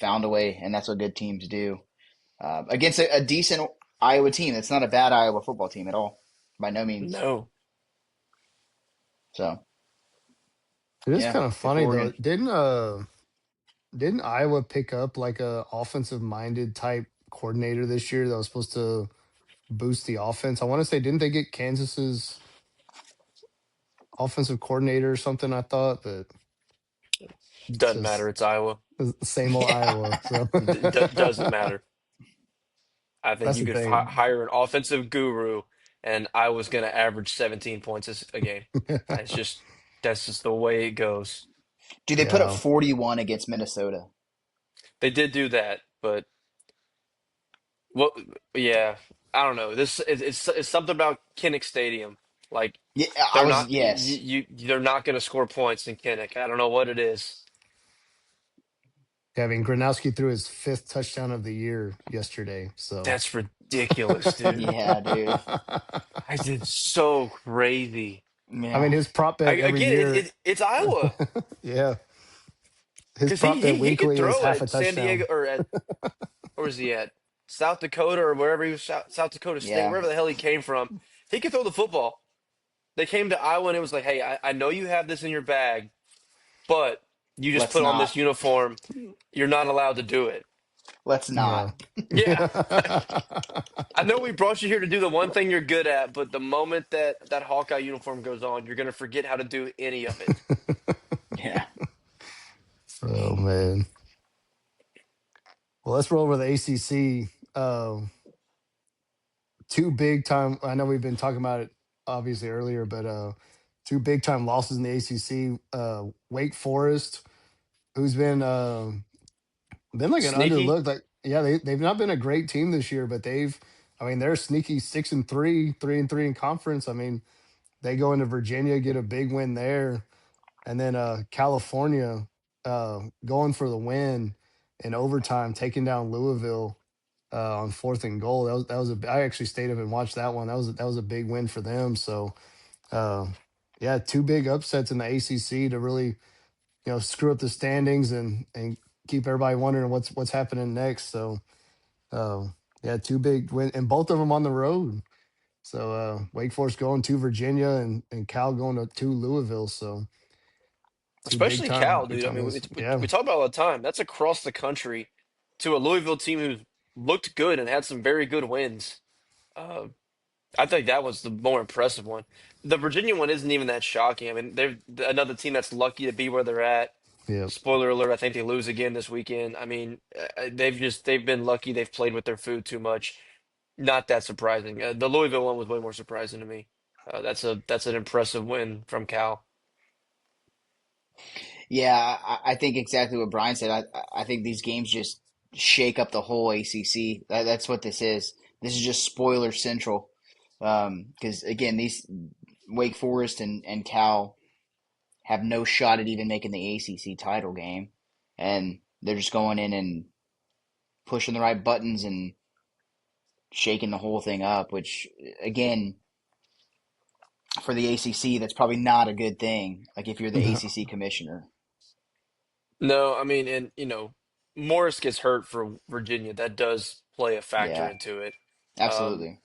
found a way, and that's what good teams do against a decent Iowa team. It's not a bad Iowa football team at all, by no means. No, So It is yeah, kind of good for funny though. Oregon. Didn't Iowa pick up like a offensive minded type coordinator this year that was supposed to boost the offense? I want to say, didn't they get Kansas's offensive coordinator or something? I thought, but it's doesn't matter. just It's Iowa. the same old Yeah, Iowa. So Doesn't matter. I think that's you the could thing. hire an offensive guru, and I was going to average 17 points a game. It's just that's just the way it goes. dude, they put up Yeah, 41 against Minnesota. They did do that, but what? Yeah, I don't know. It's something about Kinnick Stadium. Like Yeah, I they're was not yes. they're not going to score points in Kinnick. I don't know what it is. yeah. I mean, Gronowski threw his fifth touchdown of the year yesterday. So That's ridiculous, dude. Yeah, dude. I did so crazy. I mean, Yeah, his prop bet every Again, year. it's Iowa Yeah, his because prop bet he could weekly is throw half a at San Diego touchdown. or at where was he at? South Dakota or wherever he was, South Dakota State, yeah. wherever the hell he came from. He could throw the football. They came to Iowa and it was like, hey, I know you have this in your bag, but you just Let's put on not. this uniform. You're not allowed to do it. Let's Yeah. not. Yeah. I know we brought you here to do the one thing you're good at, but the moment that Hawkeye uniform goes on, you're going to forget how to do any of it. Yeah. Oh man. Well, let's roll over the ACC. Two big time. I know we've been talking about it obviously earlier, but two big time losses in the ACC. Wake Forest, who's been like an Sneaky. underlooked. Like yeah, they've not been a great team this year, but I mean, they're sneaky 6-3, 3-3 in conference. I mean, they go into Virginia, get a big win there, and then California going for the win in overtime, taking down Louisville on 4th and goal. I actually stayed up and watched that one. That was a big win for them. So uh, yeah, two big upsets in the ACC to really screw up the standings and keep everybody wondering what's happening next. So uh, yeah, two big win and both of them on the road. So Wake Forest going to Virginia and Cal going to Louisville. So two Especially Cal, big dude. I time mean, wins. Yeah, we talk about it all the time. That's across the country to a Louisville team who looked good and had some very good wins. Uh, I think that was the more impressive one. The Virginia one isn't even that shocking. I mean, they're another team that's lucky to be where they're at. yeah, Spoiler alert, I think they lose again this weekend. I mean, they've been lucky. They've played with their food too much. Not that surprising. The Louisville one was way more surprising to me. That's an impressive win from Cal. Yeah, I think exactly what Brian said. I think these games just shake up the whole ACC. That's what this is. This is just spoiler central. Because again, these Wake Forest and Cal have no shot at even making the ACC title game, and they're just going in and pushing the right buttons and shaking the whole thing up. Which again, for the ACC, that's probably not a good thing. Like if you're the no, ACC commissioner. No, I mean, and Morris gets hurt for Virginia. That does play a factor Yeah, into it. Um, absolutely.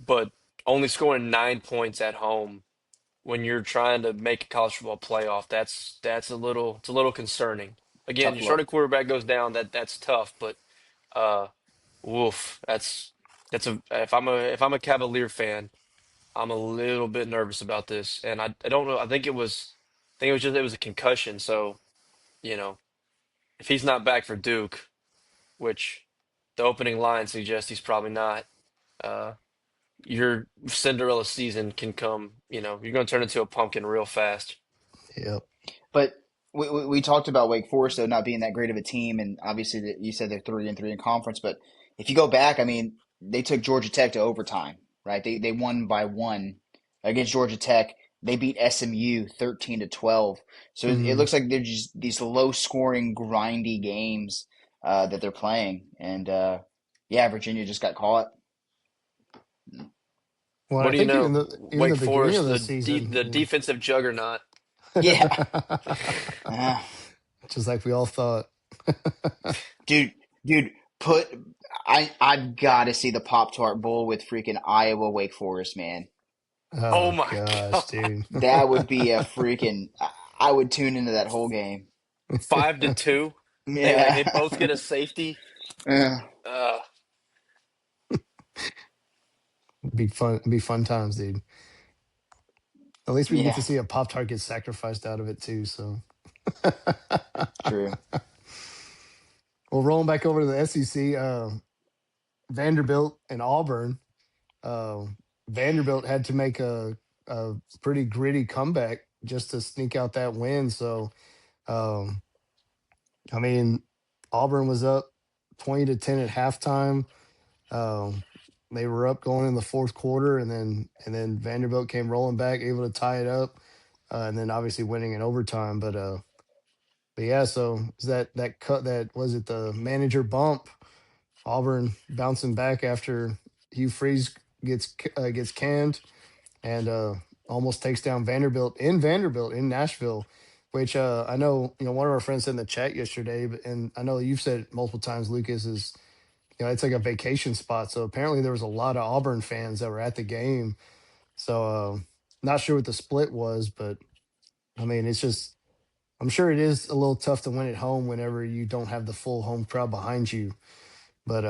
but only scoring 9 points at home when you're trying to make a college football playoff, that's a little concerning. Again, Tough your look. starting quarterback goes down, that's tough, but uh, woof, that's a if I'm a Cavalier fan, I'm a little bit nervous about this, and I don't know. I think it was just it was a concussion, so you know if he's not back for Duke, which the opening line suggests he's probably not. Uh, your Cinderella season can come, you're going to turn into a pumpkin real fast. yep. But we talked about Wake Forest though not being that great of a team, and obviously that you said they're 3-3 in conference. But if you go back, I mean, they took Georgia Tech to overtime, right? They won by one against Georgia Tech. They beat SMU 13-12. So it Mm. looks like they're just these low scoring, grindy games that they're playing, and yeah, Virginia just got caught. Well, What I do you think even know? the Wake beginning of Forest, the the season, defensive juggernaut. Yeah, uh, just like we all thought. dude, dude, put I've got to see the Pop Tart Bowl with freaking Iowa Wake Forest, man. Oh Oh my gosh, God. dude. That would be a freaking. I would tune into that whole game. 5-2. They Yeah, both get a safety. Uh, Uh, Be fun times, dude. At least we get yeah, to see a Pop Tart get sacrificed out of it too. So, true. well, rolling back over to the SEC, Vanderbilt and Auburn. Uh, Vanderbilt had to make a pretty gritty comeback just to sneak out that win. So, um, I mean, Auburn was up 20-10 at halftime. Um, they were up going in the fourth quarter, and then Vanderbilt came rolling back, able to tie it up, and then obviously winning in overtime. But yeah, so is that cut that was it the manager bump? Auburn bouncing back after Hugh Freeze gets canned and almost takes down Vanderbilt in Nashville, which I know one of our friends said in the chat yesterday, and I know you've said it multiple times, Lucas, is it's like a vacation spot. So apparently there was a lot of Auburn fans that were at the game. So not sure what the split was, but I mean it's just I'm sure it is a little tough to win at home whenever you don't have the full home crowd behind you. But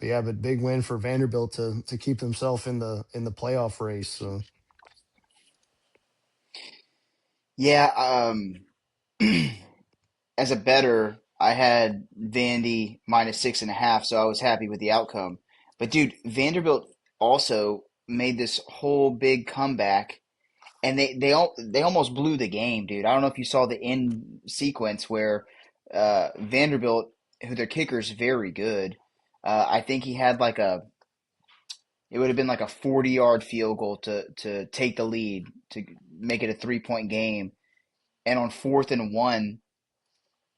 yeah, but big win for Vanderbilt to keep himself in the playoff race. So Yeah. As a better, I had Vandy -6.5, so I was happy with the outcome. But dude, Vanderbilt also made this whole big comeback, and they almost blew the game, dude. I don't know if you saw the end sequence where Vanderbilt, who their kicker is very good, I think he had like a it would have been like a 40-yard field goal to take the lead to make it a 3-point game, and on 4th and 1,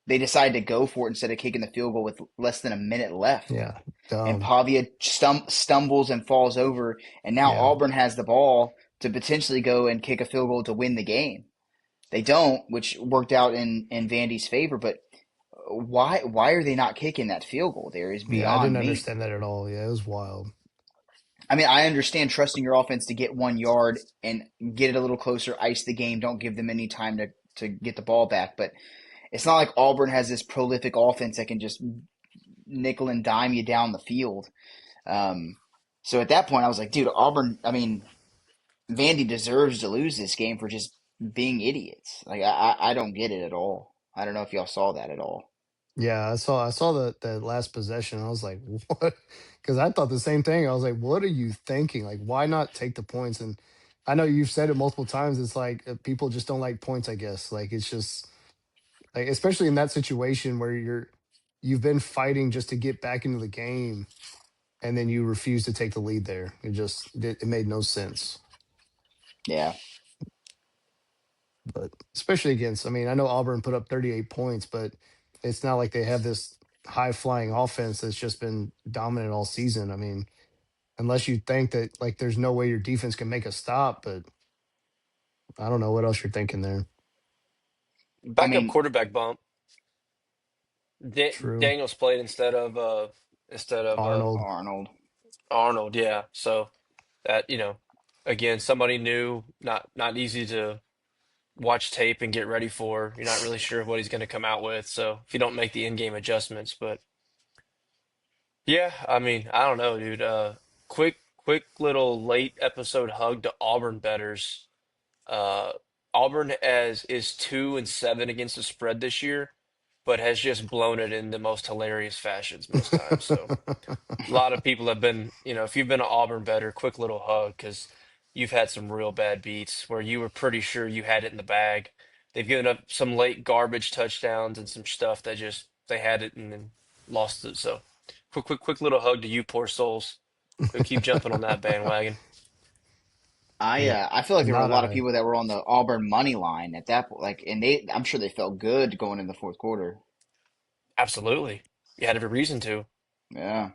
they decided to go for it instead of kicking the field goal with less than a minute left. Yeah, And dumb. Pavia stumbles and falls over, and now Yeah, Auburn has the ball to potentially go and kick a field goal to win the game. They don't, which worked out in Vandy's favor. But why are they not kicking that field goal? There is yeah, I didn't beyond me. understand that at all. Yeah, it was wild. I mean, I understand trusting your offense to get 1 yard and get it a little closer, ice the game, don't give them any time to get the ball back. But it's not like Auburn has this prolific offense that can just nickel and dime you down the field. Um, so at that point, I was like, dude, Auburn. I mean, Vandy deserves to lose this game for just being idiots. Like I don't get it at all. I don't know if y'all saw that at all. Yeah, I saw the last possession. I was like, what? Because I thought the same thing. I was like, what are you thinking? Like, why not take the points? And I know you've said it multiple times. It's like people just don't like points. I guess like it's just like especially in that situation where you've been fighting just to get back into the game, and then you refuse to take the lead there. It made no sense. Yeah, But especially against, I mean, I know Auburn put up 38 points, but it's not like they have this high flying offense that's just been dominant all season. I mean, unless you think that like there's no way your defense can make a stop, but I don't know what else you're thinking there. I Backup mean quarterback bump. True. Daniels played instead of Arnold. Arnold. Arnold. Yeah, so that again, somebody new, not easy to watch tape and get ready for. You're not really sure what he's going to come out with. So if you don't make the in-game adjustments, but yeah, I mean, I don't know, dude. Quick little late episode hug to Auburn betters. Uh, Auburn as is 2-7 against the spread this year, but has just blown it in the most hilarious fashions most times. So a lot of people have been, if you've been an Auburn better, quick little hug because you've had some real bad beats where you were pretty sure you had it in the bag. They've given up some late garbage touchdowns and some stuff that just they had it and then lost it. So quick little hug to you poor souls. Keep jumping on that bandwagon. Yeah, I feel like there were a not lot of I. people that were on the Auburn money line at that point. Like, and I'm sure they felt good going in the fourth quarter. Absolutely. You had every reason to. Yeah.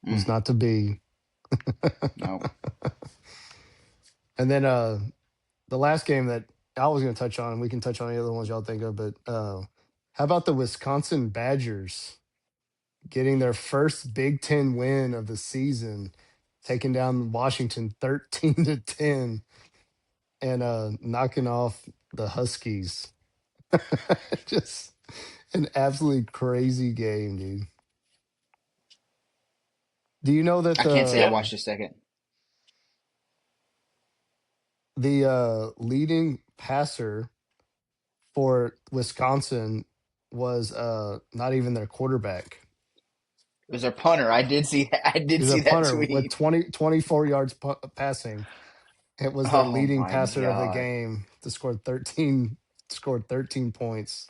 Was Mm, not to be. no. And then the last game that I was going to touch on, and we can touch on the other ones y'all think of, but how about the Wisconsin Badgers getting their first Big Ten win of the season, taking down Washington 13-10, and knocking off the Huskies? Just an absolutely crazy game, dude. Do you know that I can't say I Yeah. watched a second. the leading passer for Wisconsin was not even their quarterback? It was their punter. I did see that. I did He's a see that punter with tweet. 24 yards passing. It was their Oh leading my passer of the God. game to scored 13 points.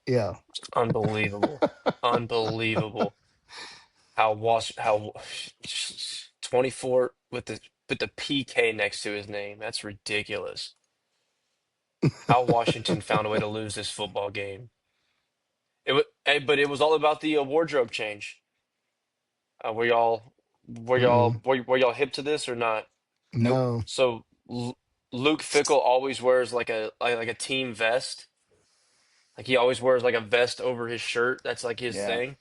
Yeah. Unbelievable. Unbelievable. How 24 with the PK next to his name. That's ridiculous. How Washington found a way to lose this football game. But it was all about the wardrobe change. Were Mm-mm. were y'all hip to this or not? Nope. No. So Luke Fickle always wears like a team vest. Like he always wears like a vest over his shirt. That's like his Yeah. thing.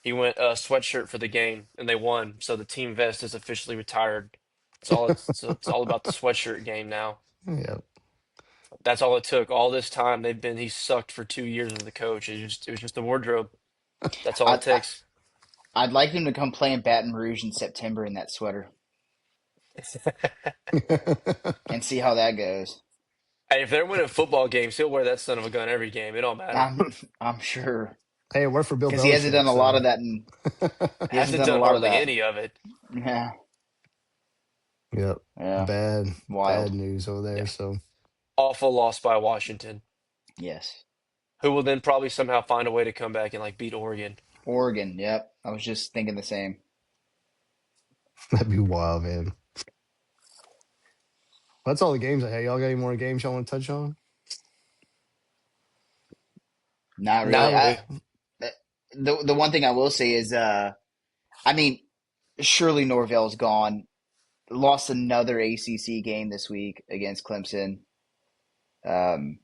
He went sweatshirt for the game and they won. So the team vest is officially retired. It's all about the sweatshirt game now. Yeah. That's all it took. All this time he sucked for 2 years as the coach. It was just the wardrobe. That's all I, it I takes. I'd like him to come play in Baton Rouge in September in that sweater and see how that goes. Hey, if they're winning football games, he'll wear that son of a gun every game. It don't matter. I'm sure Hey, it worked for Bill because he hasn't Belichick, done a lot so of that, and he hasn't Hasn't done a done lot of hardly that. any of it. Yeah. Yep. Yeah, Bad, bad wild. news over there. Yeah. So Awful loss by Washington, Yes. who will then probably somehow find a way to come back and like beat Oregon. Oregon. Yep. I was just thinking the same. that'd be wild, man. That's all the games I had. Y'all got any more games y'all want to touch on? Not Not really. I really. The one thing I will say is, I mean, surely Norvell's gone. Lost another ACC game this week against Clemson. Um,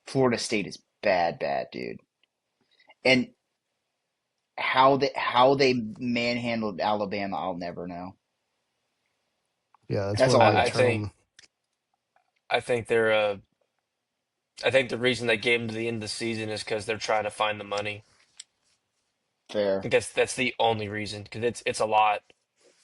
Florida State is bad, bad, dude. And how they manhandled Alabama, I'll never know. yeah, that's That's one all of I the I, I got. think turn. I think they're I think the reason they gave them to the end of the season is because they're trying to find the money. I Fair. think that's the only reason because it's a lot.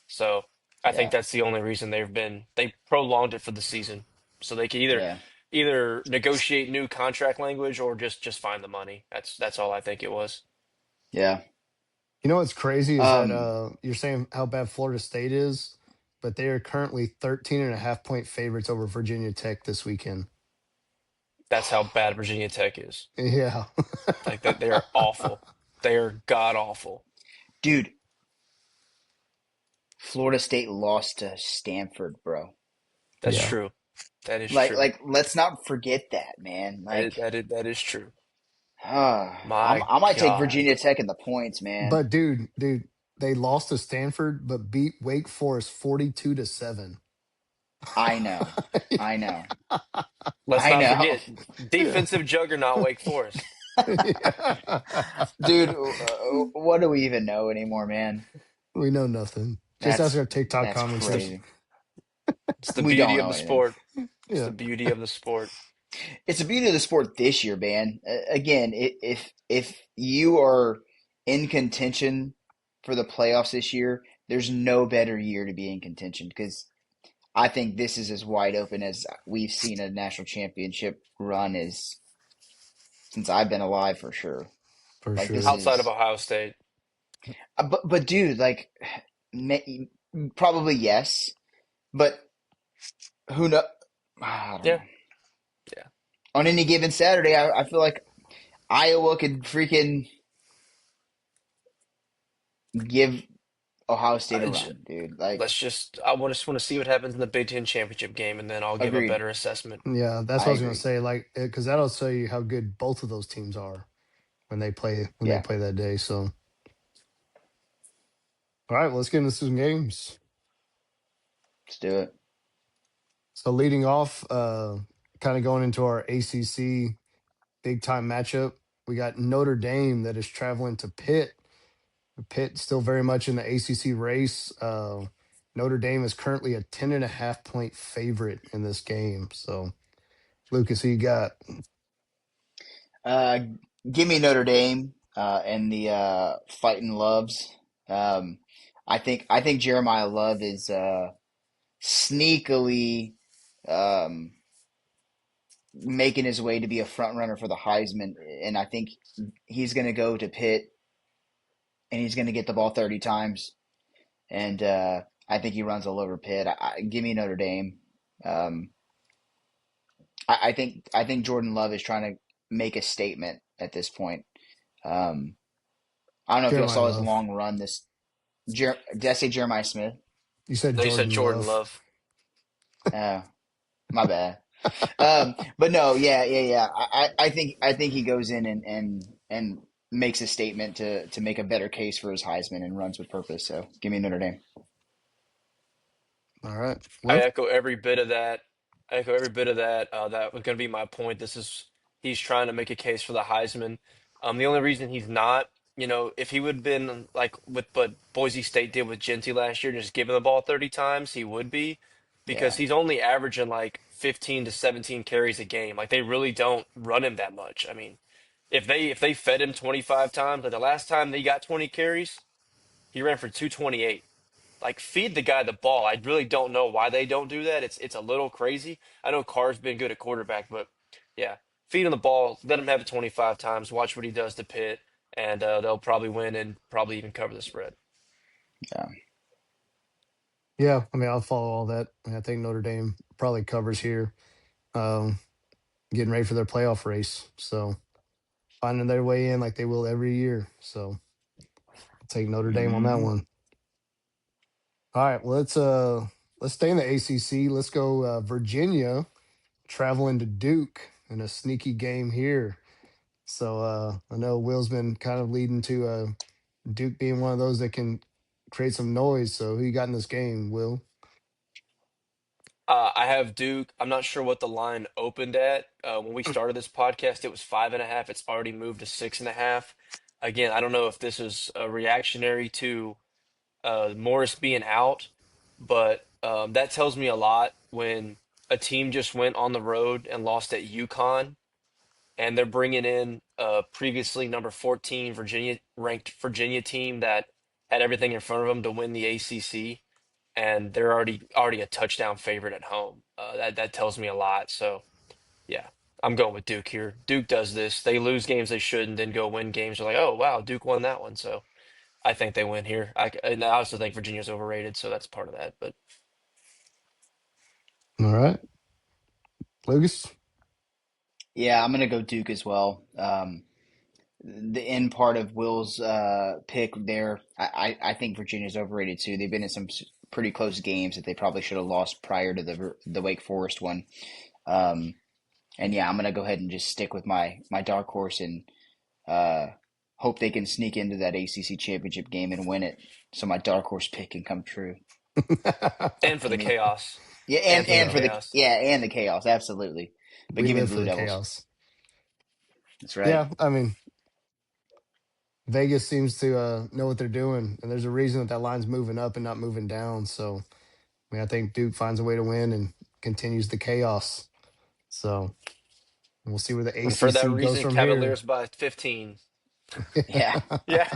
So I think Yeah. that's the only reason they prolonged it for the season, so they can Yeah. either negotiate new contract language or just find the money. That's all I think it was. Yeah. You know what's crazy is that Um, you're saying how bad Florida State is, but they are currently 13.5 point favorites over Virginia Tech this weekend. That's how bad Virginia Tech is. Yeah. Like they are awful. They are god awful. dude, Florida State lost to Stanford, bro. That's Yeah. true. That is Like, true. like, let's not forget that, man. Like, That is true. I'm, My I might take God. Virginia Tech in the points, man. But dude, they lost to Stanford, but beat Wake Forest 42-7. I know, I know, Let's I not know, forget defensive juggernaut Wake Forest. Yeah. dude. What do we even know anymore, man? We know nothing. Just ask That's our TikTok that's It's comments. the crazy. it's the We beauty don't of know the anything. sport. It's the Yeah, beauty of the sport. It's the beauty of the sport this year, man. Again, if you are in contention for the playoffs this year, there's no better year to be in contention because I think this is as wide open as we've seen a national championship run is since I've been alive for sure. for Like this sure. Outside of is, Ohio State. but dude, like probably yes, but who know? I don't know. Yeah, yeah. On any given Saturday, I feel like Iowa could freaking give Ohio State a I j- run, dude. Like, I just want to see what happens in the Big Ten championship game, and then I'll give a agreed. better assessment. Yeah, that's I what I was gonna agree. say. Like, because that'll tell you how good both of those teams are when they Yeah, play that day. So, all right, let's get into some games. let's do it. So, leading off, kind of going into our ACC big time matchup, we got Notre Dame that is traveling to Pitt. Pitt still very much in the ACC race. Notre Dame is currently a 10.5 point favorite in this game. So, Lucas, who you got? Uh, Give me Notre Dame and the fighting loves. Um, I think Jeremiah Love is sneakily um, making his way to be a front runner for the Heisman, and I think he's going to go to Pitt and he's going to get the ball 30 times, and I think he runs all over Pitt. Give me Notre Dame. Um, I think Jordan Love is trying to make a statement at this point. Um, I don't know if y'all Jeremiah saw his Love. long run. Did I say Jeremiah Smith? You said No, you said Jordan Jordan Love. Love. Oh, my bad. But no, yeah, yeah, yeah. I think he goes in and makes a statement to make a better case for his Heisman and runs with purpose. So give me Notre Dame. All right, I Will. echo every bit of that. I echo every bit of that. That was going to be my point. He's trying to make a case for the Heisman. The only reason he's not, if he would have been like with what Boise State did with Genty last year, just giving the ball 30 times, he would be, because Yeah, he's only averaging like 15 to 17 carries a game. Like they really don't run him that much. I mean, if they fed him 25 times, like the last time they got 20 carries, he ran for 228. Like feed the guy the ball. I really don't know why they don't do that. It's a little crazy. I know Carr's been good at quarterback, but yeah, feed him the ball, let him have it 25 times, watch what he does to Pitt, and they'll probably win and probably even cover the spread. yeah. Yeah, I mean, I'll follow all that. I think Notre Dame probably covers here, um, getting ready for their playoff race. So finding their way in like they will every year. So I'll take Notre Dame on that Hmm. one. All right, well, let's stay in the ACC. Let's go Virginia traveling to Duke in a sneaky game here. So I know Will's been kind of leading to Duke being one of those that can create some noise. So who you got in this game, Will? I have Duke. I'm not sure what the line opened at. When we started this podcast, it was 5.5. It's already moved to 6.5. Again, I don't know if this is a reactionary to Morris being out, but that tells me a lot when a team just went on the road and lost at UConn, and they're bringing in a previously number 14 Virginia ranked Virginia team that had everything in front of them to win the ACC, and they're already a touchdown favorite at home. That tells me a lot. So yeah, I'm going with Duke here. Duke does this. They lose games they shouldn't, then go win games. They're like, oh wow, Duke won that one. So I think they win here. And I also think Virginia's overrated, so that's part of that. But All right, Lucas. Yeah, I'm gonna go Duke as well. The end part of Will's pick there, I think Virginia's overrated too. They've been in some pretty close games that they probably should have lost prior to the Wake Forest one. Um, and yeah, I'm gonna go ahead and just stick with my dark horse and uh, hope they can sneak into that ACC championship game and win it, so my dark horse pick can come true. and for the Give me chaos, yeah, and for the and Yeah, for the chaos. yeah and the chaos, absolutely. But we give me the live for Blue the Devils. chaos. That's right. Yeah, I mean, Vegas seems to know what they're doing, and there's a reason that that line's moving up and not moving down. So, I mean, I think Duke finds a way to win and continues the chaos. So, we'll see where the And for that ACC goes reason, from here. Cavaliers by 15. Yeah. Yeah.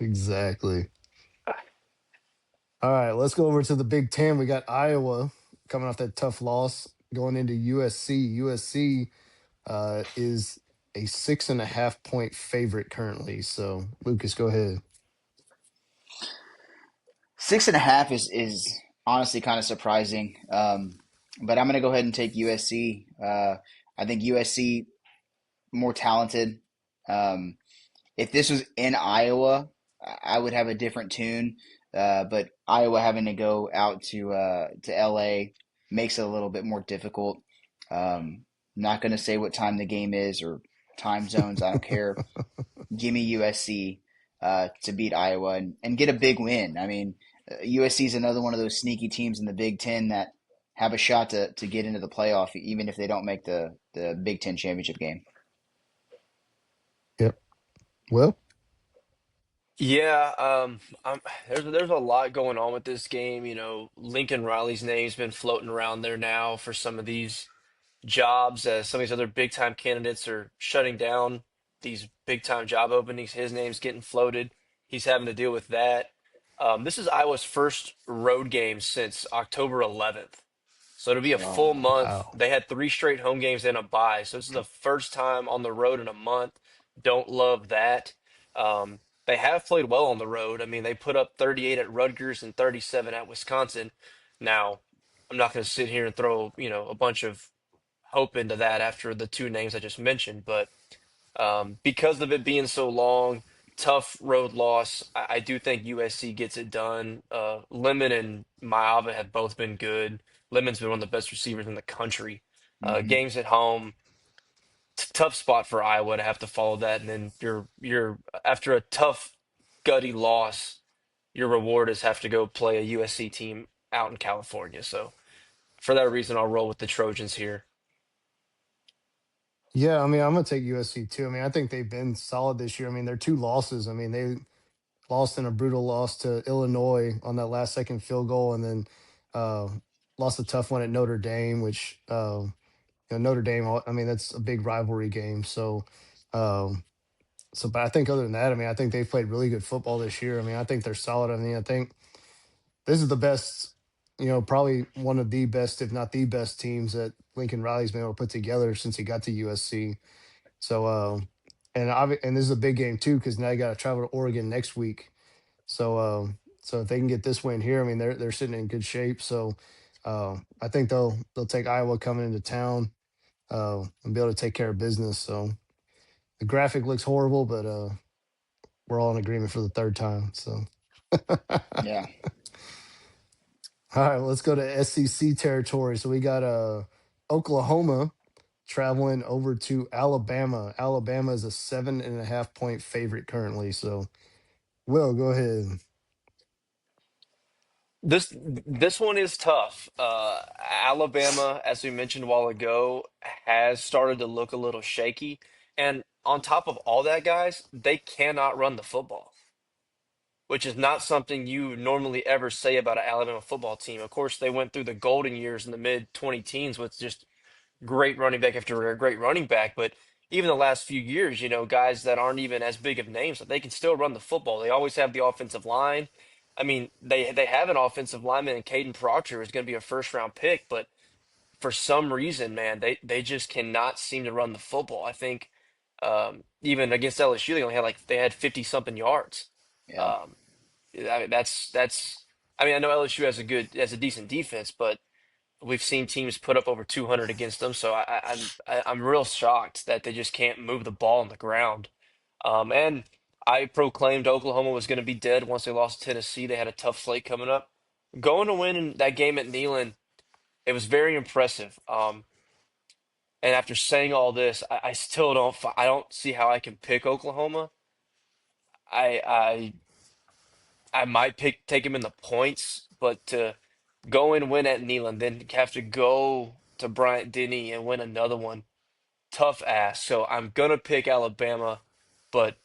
Exactly. All right, let's go over to the Big Ten. We got Iowa coming off that tough loss going into USC. USC is a 6.5 point favorite currently. So, Lucas, go ahead. 6.5 is honestly kind of surprising. But I'm going to go ahead and take USC. I think USC more talented. Um, if this was in Iowa, I would have a different tune. But Iowa having to go out to LA makes it a little bit more difficult. Not going to say what time the game is or time zones. I don't care. Give me USC to beat Iowa and get a big win. I mean, USC is another one of those sneaky teams in the Big Ten that have a shot to get into the playoff, even if they don't make the Big Ten championship game. Yep. Well, Yeah, there's a lot going on with this game. Lincoln Riley's name's been floating around there now for some of these jobs as some of these other big time candidates are shutting down these big time job openings. His name's getting floated. He's having to deal with that. This is Iowa's first road game since October 11th. So it'll be a full Oh, month. wow. They had three straight home games and a bye. So this is the first time on the road in a month. Don't love that. They have played well on the road. I mean, they put up 38 at Rutgers and 37 at Wisconsin. Now, I'm not going to sit here and throw, a bunch of hope into that after the two names I just mentioned, but because of it being so long, tough road loss, I do think USC gets it done. Lemon and Maava have both been good. Lemon's been one of the best receivers in the country. hmm. Games at home, tough spot for Iowa to have to follow that, and then you're after a tough, gutty loss, your reward is have to go play a USC team out in California. So for that reason, I'll roll with the Trojans here. Yeah, I mean, I'm gonna take USC too. I mean, I think they've been solid this year. I mean, their two losses. I mean, they lost in a brutal loss to Illinois on that last second field goal, and then uh, lost a tough one at Notre Dame, which Notre Dame. I mean, that's a big rivalry game. So, um, but I think other than that, I mean, I think they've played really good football this year. I mean, I think they're solid. I mean, I think this is the best. Probably one of the best, if not the best, teams that Lincoln Riley's been able to put together since he got to USC. So, and this is a big game too because now you got to travel to Oregon next week. So, So if they can get this win here, I mean they're sitting in good shape. So I think they'll take Iowa coming into town and be able to take care of business. So the graphic looks horrible, but we're all in agreement for the third time. So Yeah. all right, let's go to SEC territory. So we got Oklahoma traveling over to Alabama. Alabama is a 7.5 point favorite currently. So Will, go ahead. This one is tough. Alabama, as we mentioned a while ago, has started to look a little shaky. And on top of all that, guys, they cannot run the football, which is not something you normally ever say about an Alabama football team. Of course, they went through the golden years in the mid 20 teens with just great running back after great running back. But even the last few years, guys that aren't even as big of names, they can still run the football. They always have the offensive line. I mean, they have an offensive lineman in Caden Proctor who's going to be a first round pick, but for some reason, man, they just cannot seem to run the football. I think even against LSU, they had 50 something yards. Yeah. Um, that's. I mean, I know LSU has a decent defense, but we've seen teams put up over 200 against them, so I'm real shocked that they just can't move the ball on the ground. And I proclaimed Oklahoma was going to be dead once they lost to Tennessee. They had a tough slate coming up. Going to win in that game at Neyland, it was very impressive. And after saying all this, I still I don't see how I can pick Oklahoma. I I I might take him in the points, but to go and win at Neyland, then have to go to Bryant Denny and win another one, tough ass. So I'm gonna pick Alabama, but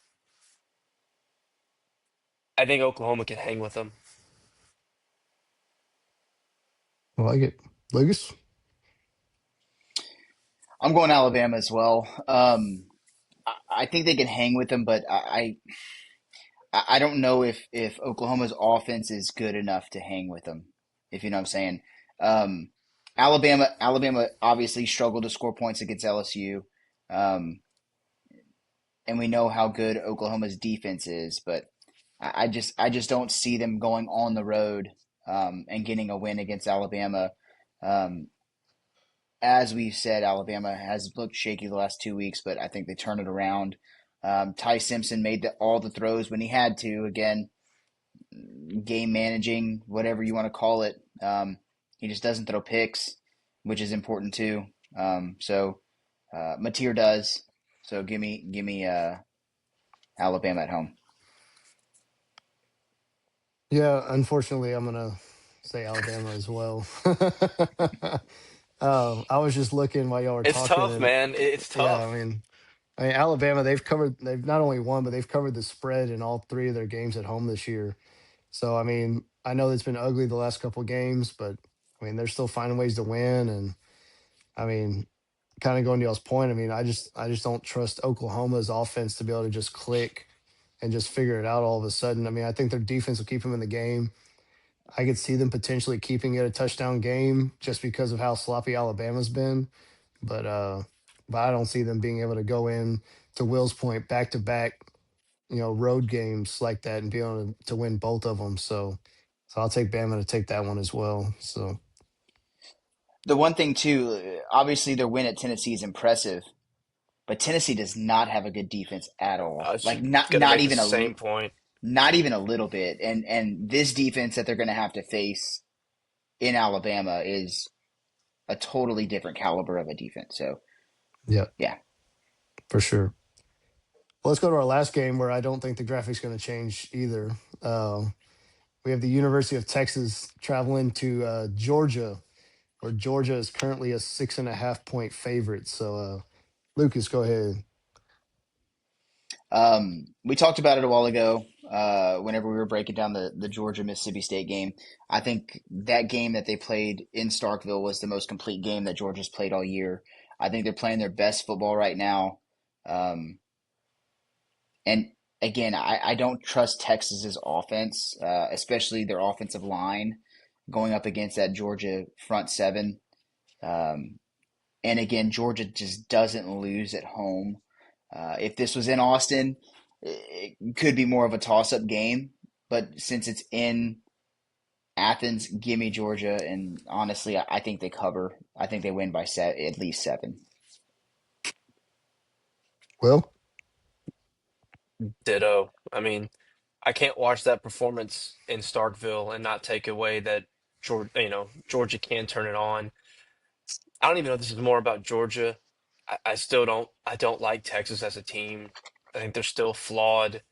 I think Oklahoma can hang with them. I like it. Lucas? I'm going Alabama as well. I think they can hang with them, but I don't know if Oklahoma's offense is good enough to hang with them. If you know what I'm saying. Um, Alabama obviously struggled to score points against LSU, um, and we know how good Oklahoma's defense is. But I just don't see them going on the road and getting a win against Alabama. Um, as we've said, Alabama has looked shaky the last 2 weeks, but I think they turn it around. Ty Simpson made all the throws when he had to. Again, game managing, whatever you want to call it. He just doesn't throw picks, which is important too. Mateer does. So give me Alabama at home. Yeah, unfortunately, I'm gonna say Alabama as well. I was just looking while y'all were It's talking, tough, and man. It's yeah, tough. I mean Alabama. They've not only won, but they've covered the spread in all three of their games at home this year. So I mean, I know it's been ugly the last couple games, but I mean they're still finding ways to win. And I mean, kind of going to y'all's point, I mean, I just don't trust Oklahoma's offense to be able to just click and just figure it out all of a sudden. I mean, I think their defense will keep them in the game. I could see them potentially keeping it a touchdown game just because of how sloppy Alabama's been. But I don't see them being able to go in to Will's point back to back, road games like that and be able to win both of them. So I'll take Bama to take that one as well. So The one thing too, obviously their win at Tennessee is impressive, but Tennessee does not have a good defense at I all. was Like not gonna not make the even same point. not even a little bit. And this defense that they're going to have to face in Alabama is a totally different caliber of a defense. So yeah, yeah. for sure. Well, let's go to our last game where I don't think the graphics going to change either. We have the University of Texas traveling to Georgia, where Georgia is currently a 6.5 point favorite. So, Lucas, go ahead. We talked about it a while ago whenever we were breaking down the Georgia Mississippi State game. I think that game that they played in Starkville was the most complete game that Georgia's played all year. I think they're playing their best football right now. Um, and again, I don't trust Texas's offense, especially their offensive line going up against that Georgia front seven. Um, and again, Georgia just doesn't lose at home. If this was in Austin, it could be more of a toss-up game. but since it's in Athens, give me Georgia. And honestly, I think they cover. I think they win by at least 7. Well, Ditto. I mean, I can't watch that performance in Starkville and not take away that Georgia can turn it on. I don't even know if this is more about Georgia. I still don't. I don't like Texas as a team. I think they're still flawed.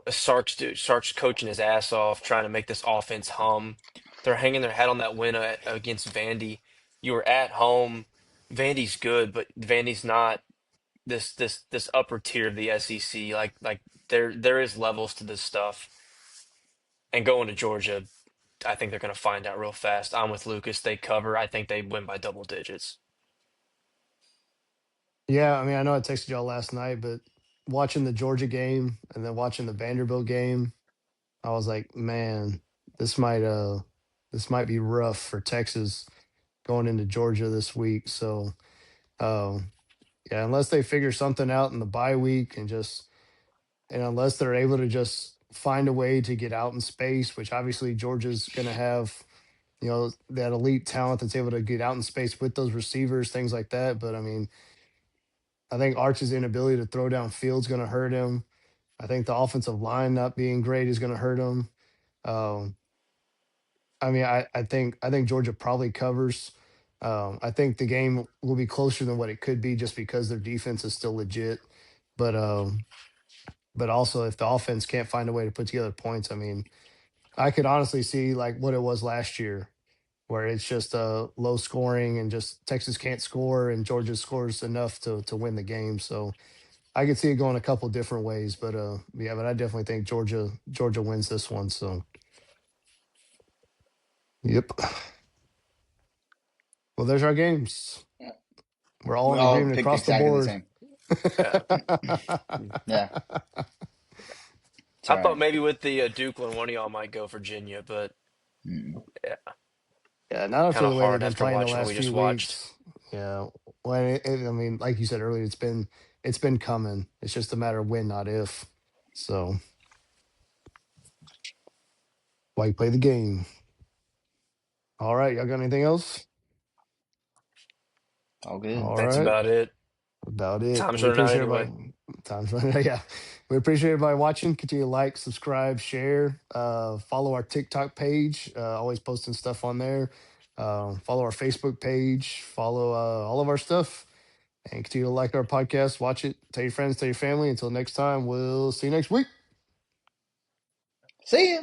Sark's coaching his ass off, trying to make this offense hum. They're hanging their hat on that win against Vandy. You were at home. Vandy's good, but Vandy's not this upper tier of the SEC. Like there is levels to this stuff. And going to Georgia, I think they're going to find out real fast. I'm with Lucas. They cover. I think they win by double digits. yeah, I mean, I know I texted y'all last night, but watching the Georgia game and then watching the Vanderbilt game, I was like, man, this might this might be rough for Texas going into Georgia this week. So yeah, unless they figure something out in the bye week and unless they're able to just find a way to get out in space, which obviously Georgia's gonna have, that elite talent that's able to get out in space with those receivers, things like that. But I mean, I think Arch's inability to throw down field's gonna hurt him. I think the offensive line not being great is gonna hurt him. Um, I mean, I think Georgia probably covers. I think the game will be closer than what it could be just because their defense is still legit. But also if the offense can't find a way to put together points, I mean, I could honestly see like what it was last year, where it's just low scoring and just Texas can't score and Georgia scores enough to win the game. So I could see it going a couple different ways, but yeah, but I definitely think Georgia wins this one. So yep. Well, there's our games. We're all We in all agreement picked across the exactly the board. same. Yeah. Yeah, it's I all thought right. maybe with the Dukeland, one of y'all might go Virginia, but Mm. yeah, Yeah, not kind after of the way they've hard been after playing the watching what last we few just watched. weeks. Yeah, well, I mean, like you said earlier, it's been coming. It's just a matter of when, not if. So why you play the game? All right, y'all got anything else? All good. All That's right, about it. about it. Time's We running out appreciate anyway. everybody. Time's running. Yeah, we appreciate everybody watching. Continue to like, subscribe, share. Follow our TikTok page. Always posting stuff on there. Follow our Facebook page. Follow all of our stuff. And continue to like our podcast, watch it, tell your friends, tell your family. Until next time, we'll see you next week. See ya.